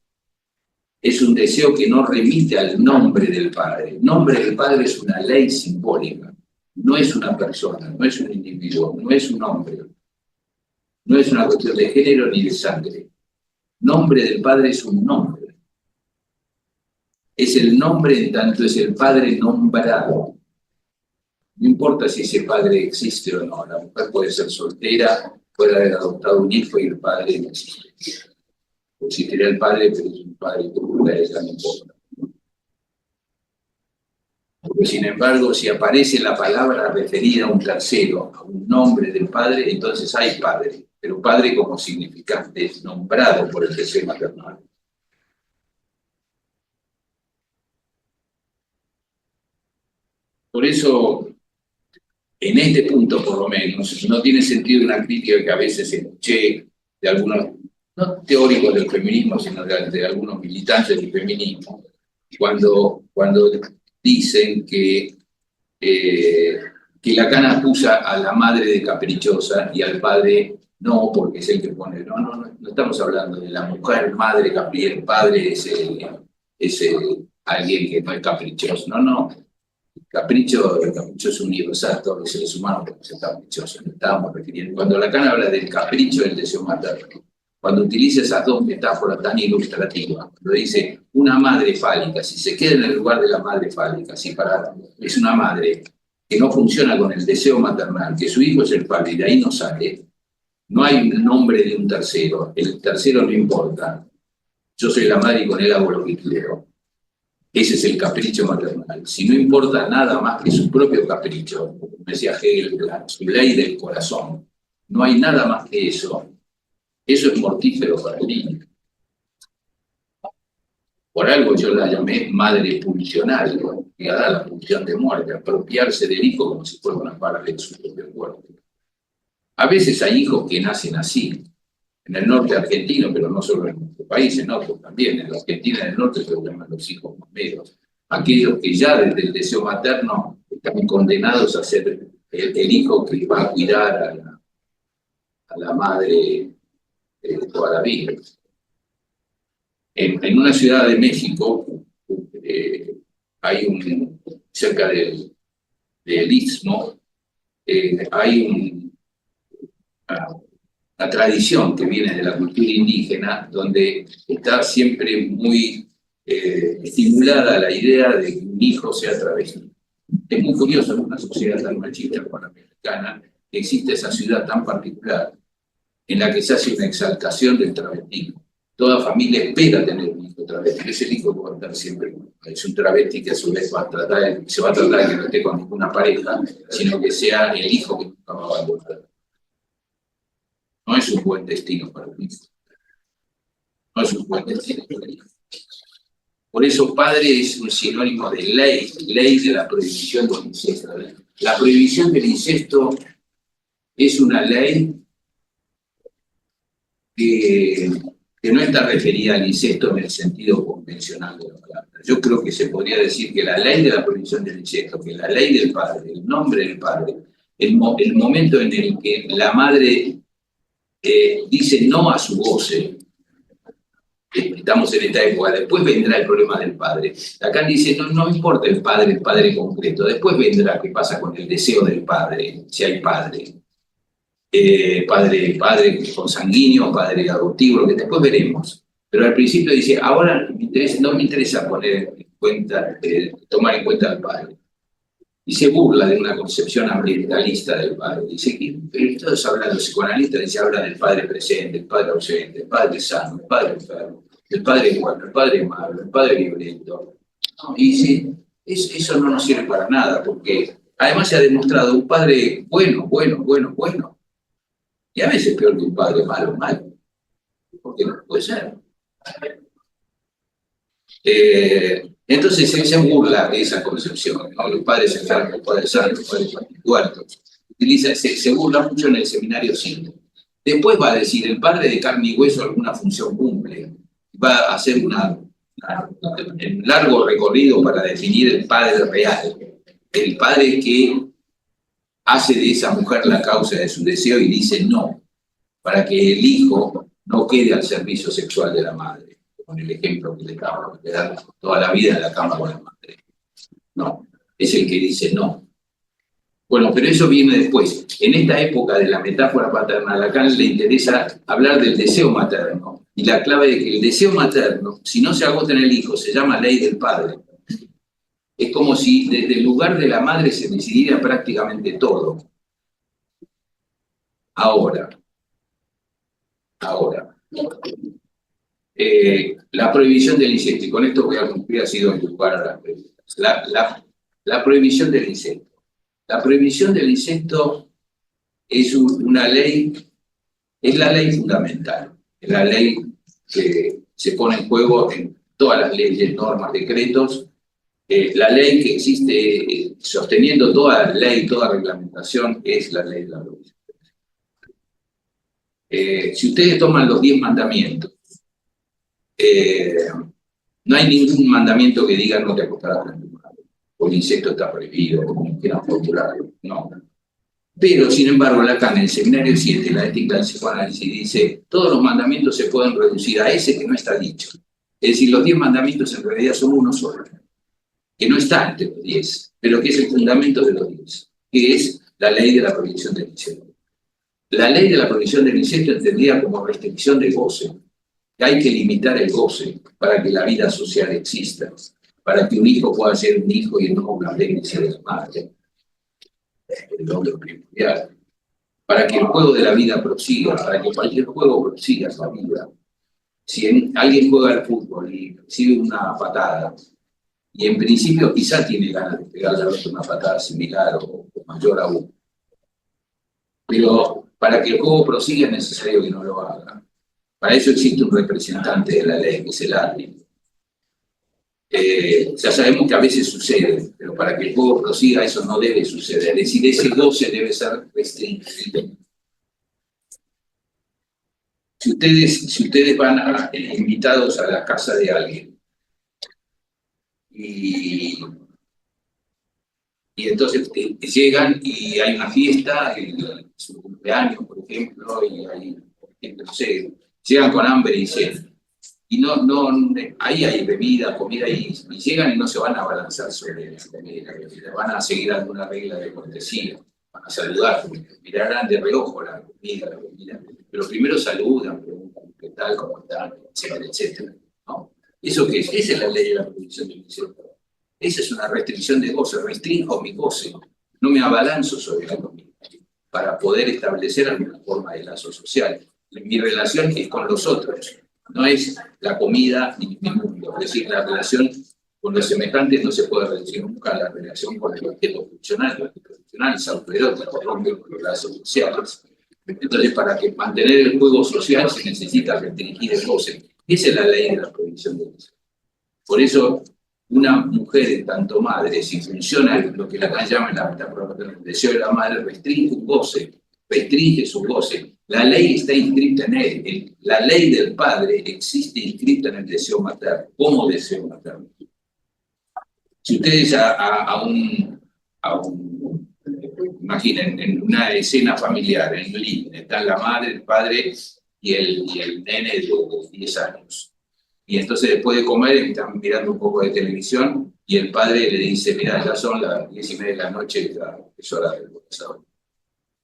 Es un deseo que no remite al nombre del padre. El nombre del padre es una ley simbólica, no es una persona, no es un individuo, no es un hombre. No es una cuestión de género ni de sangre. Nombre del padre es un nombre. Es el nombre en tanto es el padre nombrado. No importa si ese padre existe o no. La mujer puede ser soltera, puede haber adoptado un hijo y el padre no existe. O existiría el padre, pero es un padre que no importa. Pero sin embargo, si aparece la palabra referida a un tercero, a un nombre del padre, entonces hay padre. Pero padre como significante, nombrado por el deseo maternal. Por eso, en este punto por lo menos, no tiene sentido una crítica que a veces escuché de algunos, no teóricos del feminismo, sino de algunos militantes del feminismo, cuando dicen que que Lacan acusa a la madre de caprichosa y al padre no, porque es el que pone. No estamos hablando de la mujer madre caprichosa, el padre es alguien que no es caprichoso. No. El capricho es universal, todos los seres humanos podemos ser caprichosos. No estábamos refiriendo. Cuando Lacan habla del capricho del deseo materno, cuando utiliza esas dos metáforas tan ilustrativas, cuando dice una madre fálica, si se queda en el lugar de la madre fálica, si es una madre que no funciona con el deseo maternal, que su hijo es el padre y de ahí no sale, no hay un nombre de un tercero, el tercero no importa, yo soy la madre y con él hago lo que quiero. Ese es el capricho maternal. Si no importa nada más que su propio capricho, como decía Hegel, su ley del corazón, no hay nada más que eso es mortífero para el niño. Por algo yo la llamé madre pulsional, que da la pulsión de muerte, apropiarse del hijo como si fuera una parte de su propio cuerpo. A veces hay hijos que nacen así, en el norte argentino, pero no solo en nuestro país, en otros también. En la Argentina del norte se llaman los hijos mameros. Aquellos que ya desde el deseo materno están condenados a ser el hijo que va a cuidar a la madre toda la vida. En una ciudad de México, hay cerca del Istmo, hay una tradición que viene de la cultura indígena, donde está siempre muy estimulada la idea de que un hijo sea travesti. Es muy curioso, en una sociedad tan machista como la mexicana, que existe esa ciudad tan particular en la que se hace una exaltación del travestismo. Toda familia espera tener un hijo travesti, es el hijo que va a estar siempre. Es un travesti que a su vez se va a tratar de que no esté con ninguna pareja, sino que sea el hijo que nunca va a abandonar. No es un buen destino para el hijo. No es un buen destino para el hijo. Por eso padre es un sinónimo de ley de la prohibición del incesto. La prohibición del incesto es una ley que no está referida al incesto en el sentido convencional de la palabra. Yo creo que se podría decir que la ley de la prohibición del incesto, que la ley del padre, el nombre del padre, el momento en el que la madre dice no a su goce, estamos en esta época, después vendrá el problema del padre. Lacan dice, no importa el padre concreto, después vendrá qué pasa con el deseo del padre, si hay padre. Padre consanguíneo, padre adoptivo, lo que después veremos. Pero al principio dice, ahora no me interesa poner en cuenta, tomar en cuenta al padre. Y se burla de una concepción ambientalista del padre. Dice que, pero todos hablan, los psicoanalistas hablan del padre presente, el padre ausente, el padre sano, el padre enfermo, el padre bueno, el padre malo, el padre violento. No, y dice, eso no nos sirve para nada, porque además se ha demostrado un padre bueno. Y a veces peor que un padre malo. Porque no puede ser. Entonces se burla de esa concepción, ¿no? Los padres enfermos, los padres sanos, los padres muertos. Se burla mucho en el seminario 5. Después va a decir, el padre de carne y hueso alguna función cumple. Va a hacer un largo recorrido para definir el padre real. El padre que hace de esa mujer la causa de su deseo y dice no, para que el hijo no quede al servicio sexual de la madre, con el ejemplo que le acabo de dar toda la vida en la cama con la madre. No, es el que dice no. Bueno, pero eso viene después. En esta época de la metáfora paterna, a Lacan le interesa hablar del deseo materno. Y la clave es que el deseo materno, si no se agota en el hijo, se llama ley del padre. Es como si desde el lugar de la madre se decidiera prácticamente todo. Ahora, la prohibición del incesto, y con esto voy a cumplir, ha sido el lugar a las preguntas. La prohibición del incesto. La prohibición del incesto es una ley, es la ley fundamental, es la ley que se pone en juego en todas las leyes, normas, decretos. La ley que existe sosteniendo toda ley, toda reglamentación, es la ley de la prohibición. Si ustedes toman los 10 mandamientos, no hay ningún mandamiento que diga no te acostarás con tu madre. o el incesto está prohibido, como quieran formularlo, no. Pero, sin embargo, Lacan en el Seminario 7, la ética del psicoanálisis, dice, todos los mandamientos se pueden reducir a ese que no está dicho. Es decir, los 10 mandamientos en realidad son uno solo, que no está entre los 10, pero que es el fundamento de los 10, que es la ley de la prohibición del incesto. La ley de la prohibición del incesto entendida como restricción del goce, que hay que limitar el goce para que la vida social exista, para que un hijo pueda ser un hijo y no una violencia de la madre, el hombre primordial, para que el juego de la vida prosiga, para que cualquier juego prosiga la vida. Si alguien juega al fútbol y recibe una patada, y en principio quizá tiene ganas de pegarle al otro una patada similar o mayor aún, pero para que el juego prosiga es necesario que no lo haga. Para eso existe un representante de la ley, que es el árbitro. Ya sabemos que a veces sucede, pero para que el juego prosiga eso no debe suceder. Es decir, ese goce debe ser restringido. Si ustedes van invitados a la casa de alguien y entonces llegan y hay una fiesta, su cumpleaños, por ejemplo, y hay, no sé, llegan con hambre y sed. Y ahí hay bebida, comida, y llegan y no se van a abalanzar sobre la comida y la bebida, van a seguir alguna regla de cortesía, van a saludar, mirarán de reojo la comida, la bebida, pero primero saludan, preguntan qué tal, cómo están, etcétera, etcétera. ¿No? ¿Eso qué es? Esa es la ley de la prohibición del incesto. Esa es una restricción de goce, restringo mi goce, no me abalanzo sobre la comida, para poder establecer alguna forma de lazo social. Mi relación es con los otros, no es la comida ni mi mundo. Es decir, la relación con los semejantes no se puede reducir nunca a la relación con el objeto funcional. El objeto funcional es autoerótico, rompe con los lazos sociales. Entonces, para que mantener el juego social se necesita restringir el goce. Esa es la ley de la prohibición del goce. Por eso, una mujer, en tanto madre, si funciona lo que Lacan llama el deseo de la madre, restringe un goce, restringe su goce. La ley está inscrita en él. La ley del padre existe inscrita en el deseo materno, como deseo materno. Si ustedes imaginen, en una escena familiar, en un living, están la madre, el padre y el nene de 10 años. Y entonces después de comer están mirando un poco de televisión y el padre le dice, mira, ya son las 10:30 de la noche, ya es hora del profesor.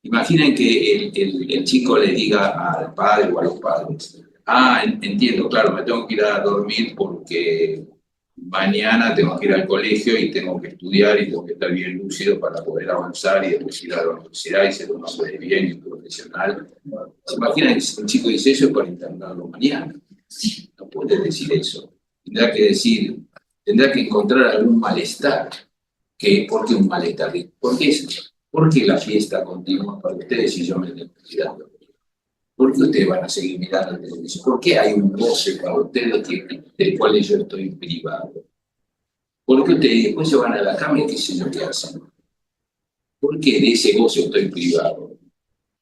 Imaginen que el chico le diga al padre o a los padres, entiendo, claro, me tengo que ir a dormir porque mañana tengo que ir al colegio y tengo que estudiar y tengo que estar bien lúcido para poder avanzar y después ir a la universidad y ser un hombre de bien y un profesional. ¿Se imaginan que un chico dice eso para internarlo mañana? No puede decir eso. Tendrá que encontrar algún malestar. ¿Por qué un malestar? ¿Por qué la fiesta continúa para ustedes y yo me estoy mirando? ¿Por qué ustedes van a seguir mirando la televisión? ¿Por qué hay un goce para ustedes del cual yo estoy privado? ¿Por qué ustedes después se van a la cama y qué sé yo qué hacen? ¿Por qué de ese goce estoy privado?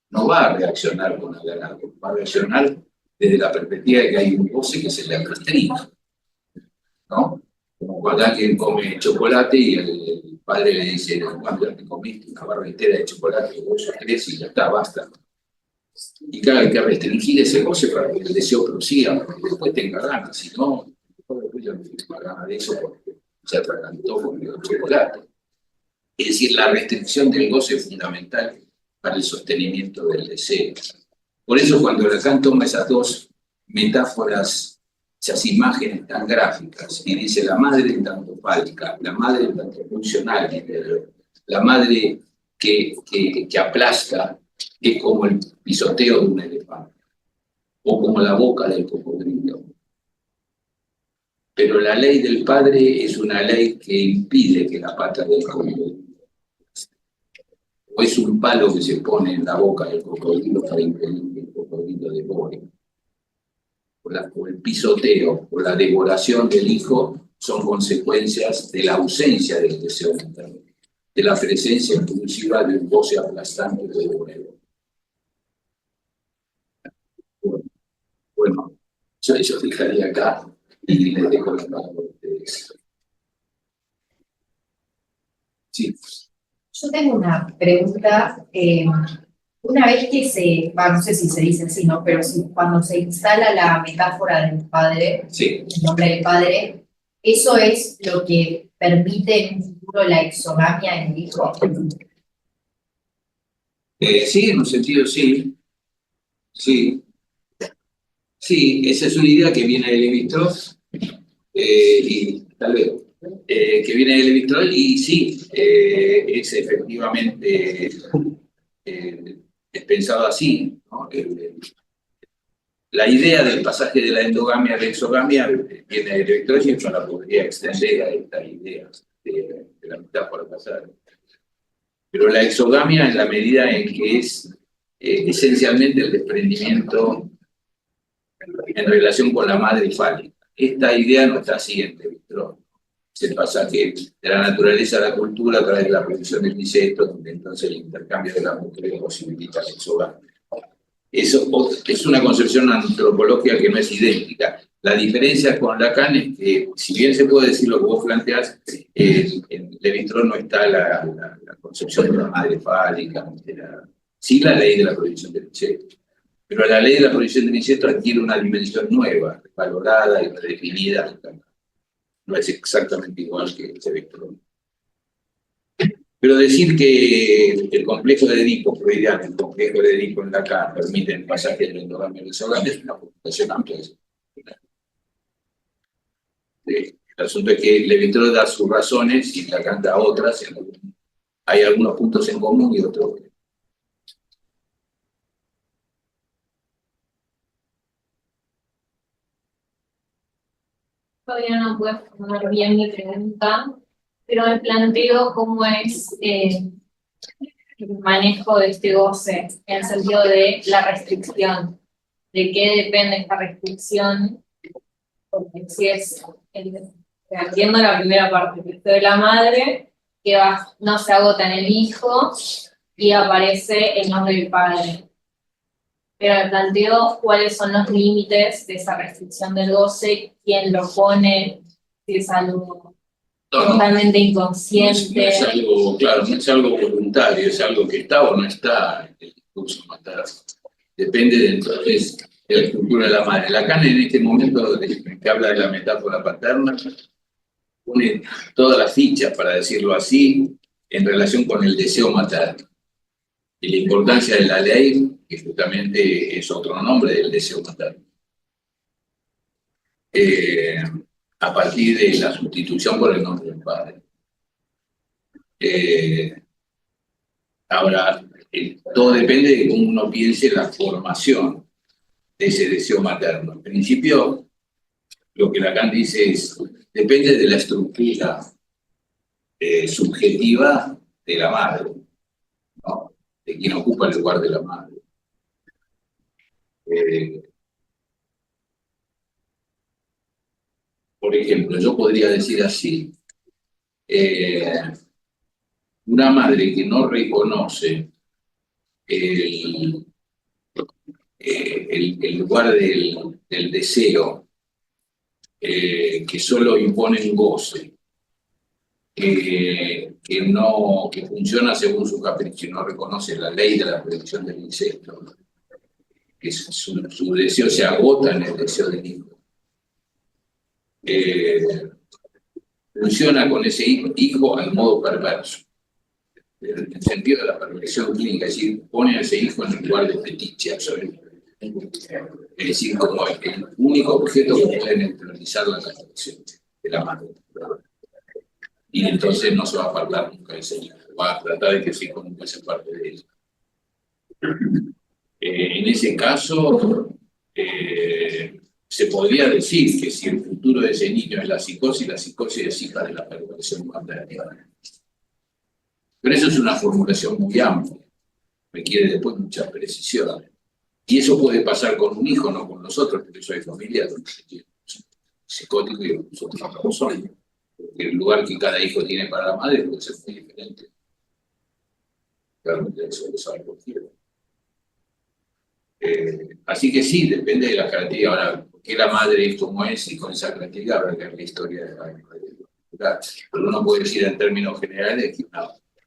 No va a reaccionar con agrado, va a reaccionar desde la perspectiva de que hay un goce que se le restringe, ¿no? Como cuando alguien come chocolate y el padre le dice, ¿cuánto te comiste? Una barra entera de chocolate, 2 o 3 y ya está, basta. Y claro, hay que restringir ese goce para que el deseo prosiga, porque después tenga ganas, si no, después ya no tiene más ganas de eso porque se atragantó con el chocolate. Es decir, la restricción del goce es fundamental para el sostenimiento del deseo. Por eso cuando Lacan toma esas dos metáforas, esas imágenes tan gráficas, y dice la madre en tanto fálica, la madre en tanto funcional, la madre que aplasta, es como el pisoteo de un elefante, o como la boca del cocodrilo. Pero la ley del padre es una ley que impide que la pata del cocodrilo, o es un palo que se pone en la boca del cocodrilo para impedir que el cocodrilo devore. O el pisoteo o la devoración del hijo son consecuencias de la ausencia del deseo materno, de la presencia impulsiva de un goce aplastante de devorador. Bueno, yo dejaría acá y les dejo la palabra a ustedes. Yo tengo una pregunta. Una vez que no sé si se dice así, ¿no? Pero cuando se instala la metáfora del padre, Sí, el nombre del padre, ¿eso es lo que permite en un futuro la exogamia en el hijo? sí, en un sentido sí, sí, sí, esa es una idea que viene de Levi-Strauss, y tal vez, que viene de Levi-Strauss, y sí, es efectivamente, es pensado así, ¿no? La idea del pasaje de la endogamia a la exogamia viene de Levi-Strauss y esto la podría extender a esta idea de la metáfora pasada. Pero la exogamia en la medida en que es esencialmente el desprendimiento en relación con la madre fálica. Esta idea no está así en Levi-Strauss. Es el pasaje de la naturaleza a la cultura a través de la prohibición del incesto, donde entonces el intercambio de las mujeres posibilita la exogamia. Eso es una concepción antropológica que no es idéntica. La diferencia con Lacan es que, si bien se puede decir lo que vos planteás, en Levi-Strauss no está la concepción de la madre fálica, sí la ley de la prohibición del incesto. Pero la ley de la prohibición del incesto adquiere una dimensión nueva, valorada y redefinida. No es exactamente igual que Levi-Strauss. Pero decir que el complejo de Edipo freudiano, el complejo de Edipo en Lacan, permiten el pasaje de la endogamia y la exogamia es una formulación amplia. El asunto es que Levi-Strauss da sus razones y Lacan da otras. Hay algunos puntos en común y otros. Todavía no puedo formar bien mi pregunta, pero me planteo cómo es el manejo de este goce, en el sentido de la restricción, de qué depende esta restricción, porque si es, entiendo la primera parte, que esto de la madre, que no se agota en el hijo y aparece el nombre del padre. Pero me planteo cuáles son los límites de esa restricción del goce, quién lo pone, si es algo totalmente inconsciente. No es algo, claro, no es algo voluntario, es algo que está o no está en el discurso materno. Depende de, entonces, de la estructura de la madre. Lacan en este momento que habla de la metáfora paterna pone todas las fichas, para decirlo así, en relación con el deseo materno. Y la importancia de la ley, que justamente es otro nombre del deseo materno. A partir de la sustitución por el nombre del padre. Ahora, todo depende de cómo uno piense la formación de ese deseo materno. En principio, lo que Lacan dice es, depende de la estructura subjetiva de la madre, ¿no? De quien ocupa el lugar de la madre. Por ejemplo, yo podría decir así, una madre que no reconoce el lugar del deseo, que solo impone un goce, que funciona según su capricho y no reconoce la ley de la predicción del incesto, que su deseo se agota en el deseo del hijo. Funciona con ese hijo al modo perverso, en el sentido de la perversión clínica, es decir, pone a ese hijo en el lugar de fetiche absoluto. Es decir, como el único objeto que puede neutralizar la captación de la madre. Y entonces no se va a apartar nunca de ese hijo, va a tratar de que ese hijo nunca sea parte de él. En ese caso, se podría decir que si el futuro de ese niño es la psicosis es hija de la perversión materna. Pero eso es una formulación muy amplia, requiere después mucha precisión. Y eso puede pasar con un hijo, no con nosotros, porque soy familia donde psicótico y nosotros no somos. El lugar que cada hijo tiene para la madre puede ser muy diferente. Realmente eso lo sabe cualquiera. Así que sí, depende de la característica. Ahora, ¿por qué la madre es como es? Y con esa característica habrá que ver la historia de la madre. Pero uno puede decir en términos generales que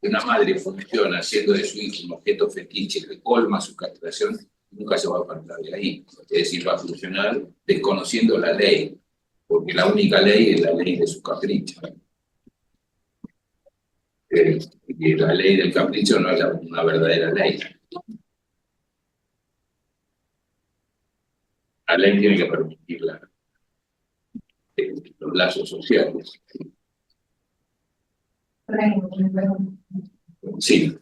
que una madre funciona haciendo de su hijo un objeto fetiche que colma su castración, nunca se va a apartar de ahí. Es decir, va a funcionar desconociendo la ley, porque la única ley es la ley de su capricho. Y la ley del capricho no es una verdadera ley. La ley tiene que permitir los lazos sociales. Sí.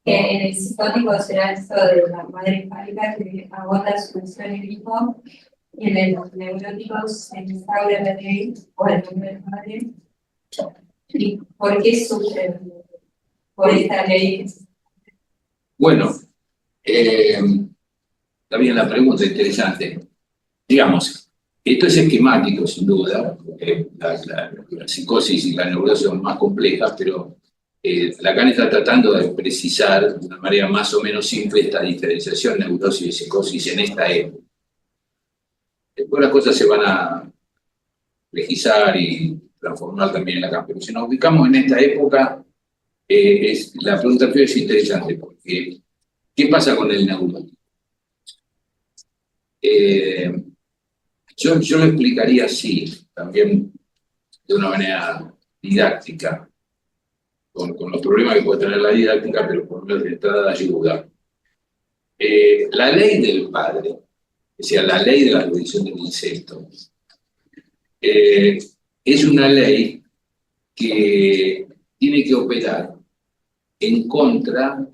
En el psicótico será esto de la madre fálica que agota su función en el hijo, y en los neuróticos se instaura la ley o el nombre del padre. ¿Y por qué sufren por esta ley? Bueno, también la pregunta es interesante. Digamos, esto es esquemático, sin duda, porque la psicosis y la neurosis son más complejas, pero Lacan está tratando de precisar de una manera más o menos simple esta diferenciación neurosis y psicosis en esta época. Después las cosas se van a legislar y transformar también en Lacan, pero si nos ubicamos en esta época, la pregunta es interesante, porque ¿qué pasa con el neurótico? Yo lo explicaría así, también de una manera didáctica, con los problemas que puede tener la didáctica, pero por medio de entrada ayuda. La ley del padre, o sea, la ley de la abolición del incesto, es una ley que tiene que operar en contra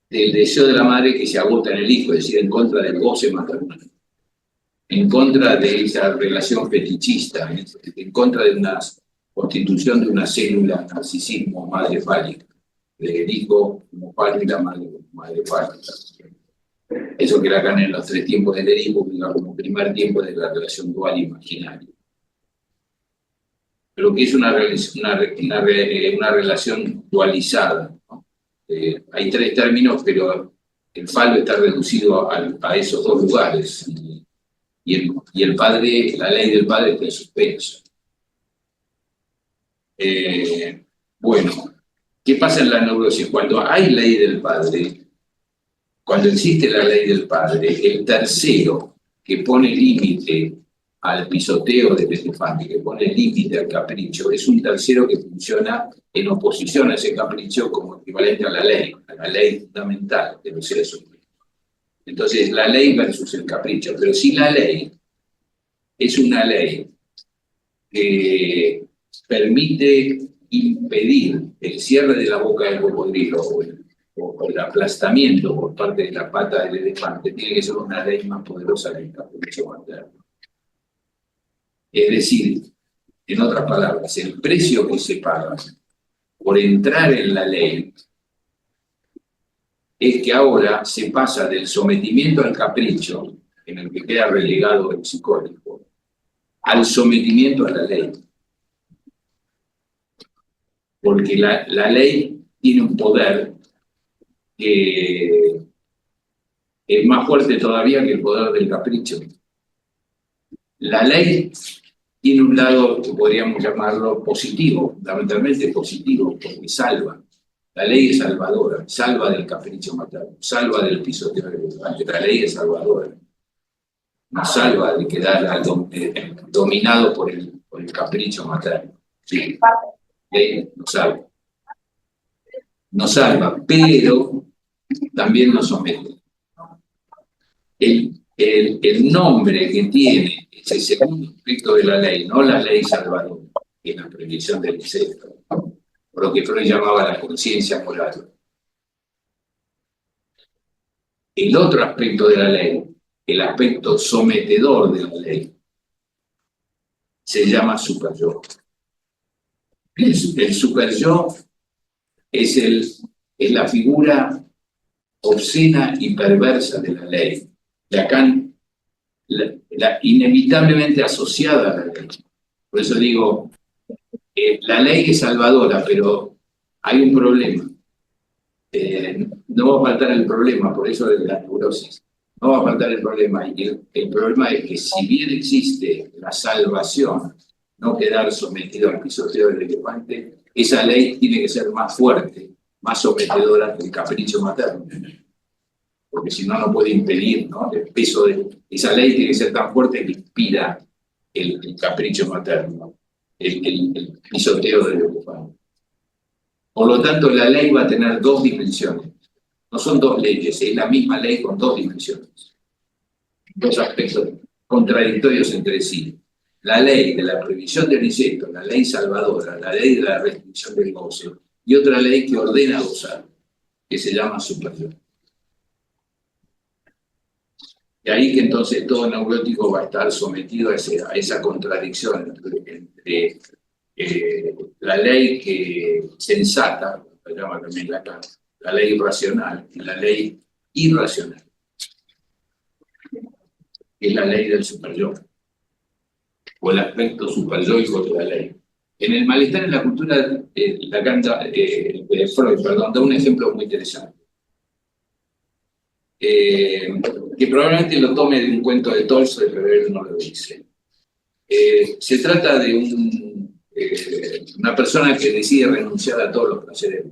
del deseo de la madre que se agota en el hijo, es decir, en contra del goce maternal, en contra de esa relación fetichista, en contra de una constitución de una célula narcisismo madre fálica, del hijo como padre y la madre como madre fálica. Eso que Lacan en los tres tiempos del Edipo, como primer tiempo de la relación dual imaginaria. Pero que es una relación dualizada, ¿no? Hay tres términos, pero el falo está reducido a esos dos lugares. Y el padre, la ley del padre está en suspenso. Bueno, ¿qué pasa en la neurosis? Cuando hay ley del padre, cuando existe la ley del padre, el tercero que pone límite al pisoteo del elefante, que pone límite al capricho, es un tercero que funciona en oposición a ese capricho como equivalente a la ley fundamental de los seres humanos. Entonces, la ley versus el capricho. Pero si la ley es una ley que permite impedir el cierre de la boca del cocodrilo o el aplastamiento por parte de la pata del elefante, tiene que ser una ley más poderosa que el capricho materno. Es decir, en otras palabras, el precio que se paga por entrar en la ley es que ahora se pasa del sometimiento al capricho, en el que queda relegado el psicótico, al sometimiento a la ley. Porque la ley tiene un poder que es más fuerte todavía que el poder del capricho. La ley tiene un lado que podríamos llamarlo positivo, fundamentalmente positivo, porque salva. La ley es salvadora, salva del capricho materno, salva del pisoteo del elefante. La ley es salvadora. Nos salva de quedar dominado por el capricho materno. Sí, la ley nos salva. Nos salva, pero también nos somete. El nombre que tiene ese segundo aspecto de la ley, no la ley salvadora, que es la prohibición del incesto, por lo que Freud llamaba la conciencia moral. El otro aspecto de la ley, el aspecto sometedor de la ley, se llama superyo. El superyo es la figura obscena y perversa de la ley. Lacan, inevitablemente asociada a la ley. Por eso digo, la ley es salvadora, pero hay un problema. No va a faltar el problema, por eso de la neurosis. No va a faltar el problema. Y el problema es que si bien existe la salvación, no quedar sometido al pisoteo del elefante, esa ley tiene que ser más fuerte, más sometedora que el capricho materno. Porque si no, no puede impedir, ¿no? El peso de esa ley tiene que ser tan fuerte que inspira el capricho materno, el pisoteo del ocupante. Por lo tanto, la ley va a tener dos dimensiones. No son dos leyes, es la misma ley con dos dimensiones. Dos aspectos contradictorios entre sí. La ley de la prohibición del incesto, la ley salvadora, la ley de la restricción del goce, y otra ley que ordena gozar, que se llama superior. Y ahí que entonces todo neurótico va a estar sometido a esa contradicción entre la ley que sensata, la llama también la ley racional, y la ley irracional, que es la ley del superyo, o el aspecto superyoico de la ley. En el malestar en la cultura, Freud, perdón, da un ejemplo muy interesante. Que probablemente lo tome de un cuento de Tolstoy, pero él no lo dice. Se trata de una persona que decide renunciar a todos los placeres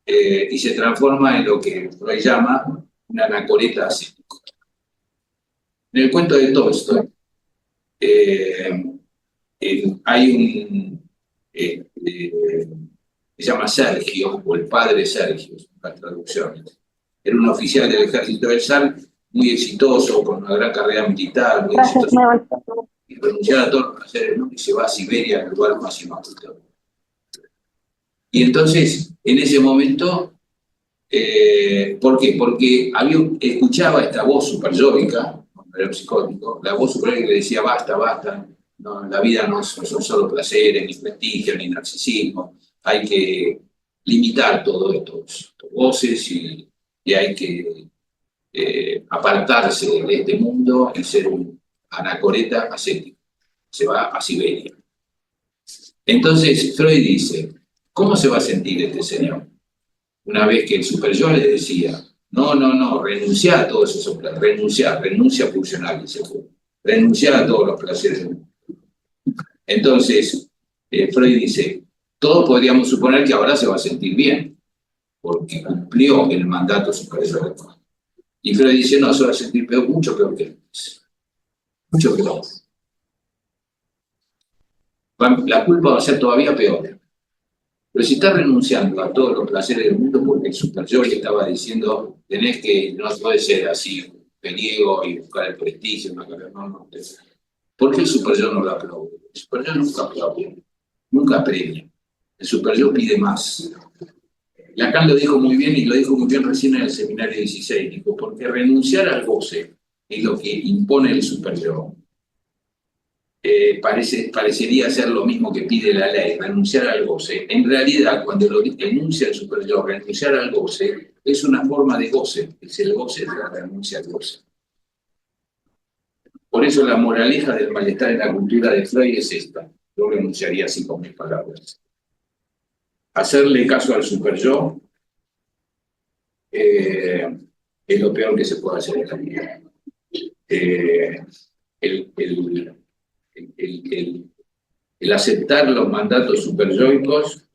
y se transforma en lo que Freud llama un anacoreta ascético. En el cuento de Tolstoy hay se llama Sergio, o el padre Sergio, son las traducciones. Era un oficial del ejército del zar, muy exitoso, con una gran carrera militar, muy exitoso. Y renunciar a todos los placeres, ¿no? Y se va a Siberia, el lugar más inhóspito. Y entonces, en ese momento, ¿por qué? Porque escuchaba esta voz superyóica, cuando era psicótico, la voz superyóica que le decía, basta, basta, no, la vida no son solo placeres, ni prestigio, ni narcisismo, hay que limitar todos estos voces y hay que apartarse de este mundo y ser un anacoreta ascético. Se va a Siberia. Entonces Freud dice, ¿cómo se va a sentir este señor? Una vez que el superyo le decía, no, renuncia a todos esos placeres, renuncia pulsional, dice, renuncia a todos los placeres. Entonces, Freud dice, todos podríamos suponer que ahora se va a sentir bien, porque cumplió el mandato superior. Y Freud dice, no, se va a sentir peor, mucho peor que antes. Mucho peor. La culpa va a ser todavía peor. Pero si está renunciando a todos los placeres del mundo, porque el superyo le estaba diciendo, no puede ser así, peliego y buscar el prestigio, no. ¿Por qué el superyo no lo aplaude? El superyo nunca aplaude, nunca premia. El superyo pide más. Lacan lo dijo muy bien, y lo dijo muy bien recién en el seminario 16, dijo, porque renunciar al goce es lo que impone el superyo. Parecería ser lo mismo que pide la ley, renunciar al goce. En realidad, cuando lo enuncia el superyo, renunciar al goce es una forma de goce, es el goce de la renuncia al goce. Por eso la moraleja del malestar en la cultura de Freud es esta. Yo renunciaría así con mis palabras. Hacerle caso al superyo es lo peor que se puede hacer en la vida. El aceptar los mandatos superyoicos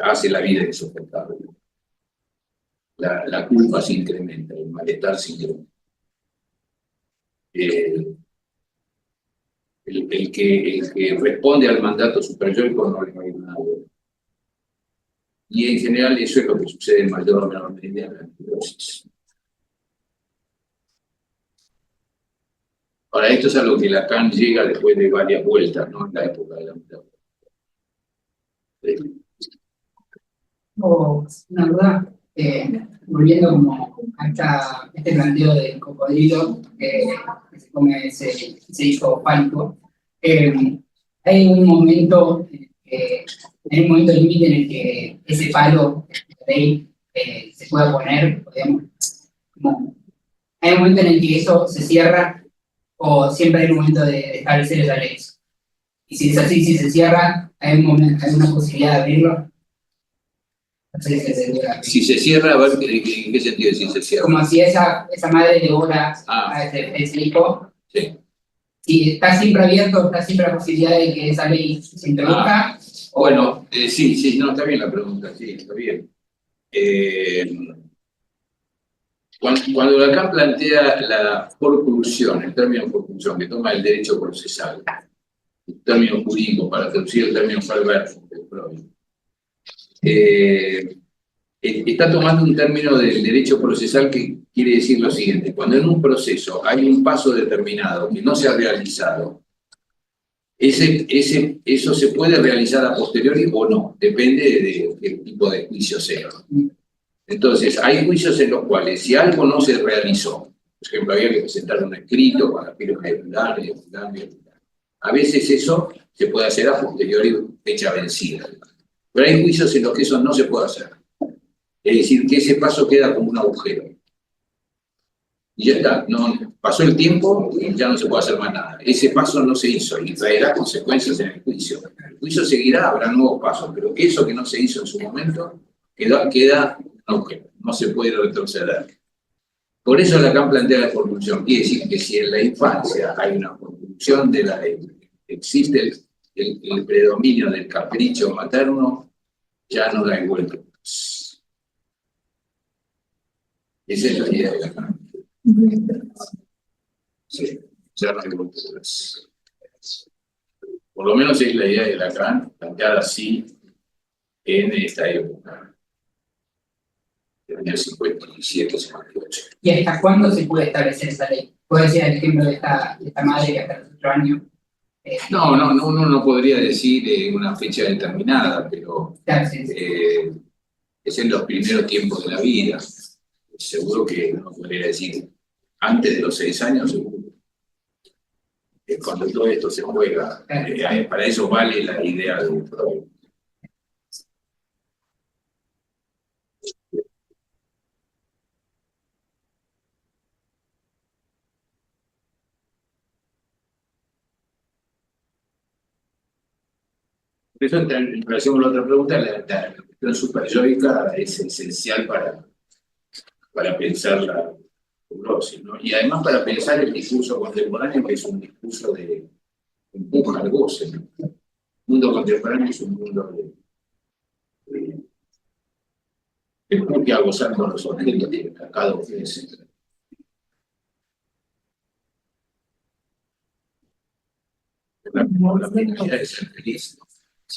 hace la vida insoportable. La culpa se incrementa, el malestar se incrementa. El que responde al mandato superyoico no le va a ir nada bueno. Y en general eso es lo que sucede en mayor o menor medida en la neurosis. Ahora, esto es a lo que Lacan llega después de varias vueltas, ¿no? En la época de la metáfora. Una duda, volviendo como a este planteo del cocodrilo que se come ese hijo pánico, hay un momento límite en el que ese palo de ley se pueda poner, digamos, hay un momento en el que eso se cierra, o siempre hay un momento de establecer esa ley. Y si es así, si se cierra, hay una posibilidad de abrirlo. No sé si se cierra, a ver, ¿en qué sentido si se cierra? Como si esa madre devora a ese hijo. Sí. si está siempre abierto, está siempre la posibilidad de que esa ley se introduzca. Bueno, sí, no, está bien la pregunta, sí, está bien. Cuando Lacan plantea la forclusión, el término forclusión, que toma el derecho procesal, el término jurídico para traducir el término perverso de Freud, está tomando un término del derecho procesal que quiere decir lo siguiente: cuando en un proceso hay un paso determinado que no se ha realizado, eso se puede realizar a posteriori o no, depende de qué tipo de juicio sea. Entonces, hay juicios en los cuales, si algo no se realizó, por ejemplo, había que presentar un escrito con la firma de fulano y de fulano y de fulano, a veces eso se puede hacer a posteriori, fecha vencida. Pero hay juicios en los que eso no se puede hacer. Es decir, que ese paso queda como un agujero. Y ya está, no, pasó el tiempo y ya no se puede hacer más nada. Ese paso no se hizo y traerá consecuencias en el juicio. El juicio seguirá, habrá nuevos pasos, pero eso que no se hizo en su momento queda un agujero, no se puede retroceder. Por eso Lacan plantea la forclusión. Quiere decir que si en la infancia hay una forclusión de la ley, existe el predominio del capricho materno, ya no hay vuelta. Esa es la idea de Lacan. Sí, ya no hay vuelta atrás. Por lo menos es la idea de Lacan, planteada así en esta época, del año 57, 58. ¿Y hasta cuándo se puede establecer esa ley? Puede ser el ejemplo de esta madre que hasta los 8 años. No, uno no podría decir una fecha determinada, pero Claro, sí. es en los primeros tiempos de la vida. Seguro que uno podría decir antes de los 6 años, seguro. Cuando todo esto se juega, para eso vale la idea de Freud. Por eso, en relación con la otra pregunta, la cuestión superyoica es esencial para pensar la neurosis, ¿no? Y además para pensar el discurso contemporáneo, que es un discurso de empuja al goce, ¿no? El mundo contemporáneo es un mundo de empuje a gozar con los objetos que cada ofrece. La finalidad de ser feliz.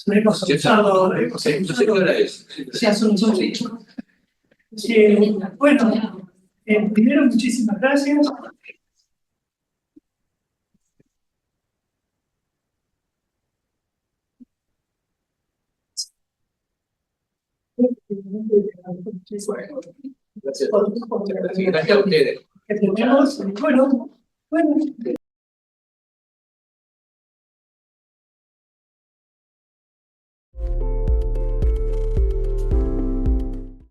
Hemos usado, ¿Qué hora es? ya son los 8. Bueno, primero muchísimas gracias. Bueno, gracias. Gracias a ustedes. Que tenemos, bueno,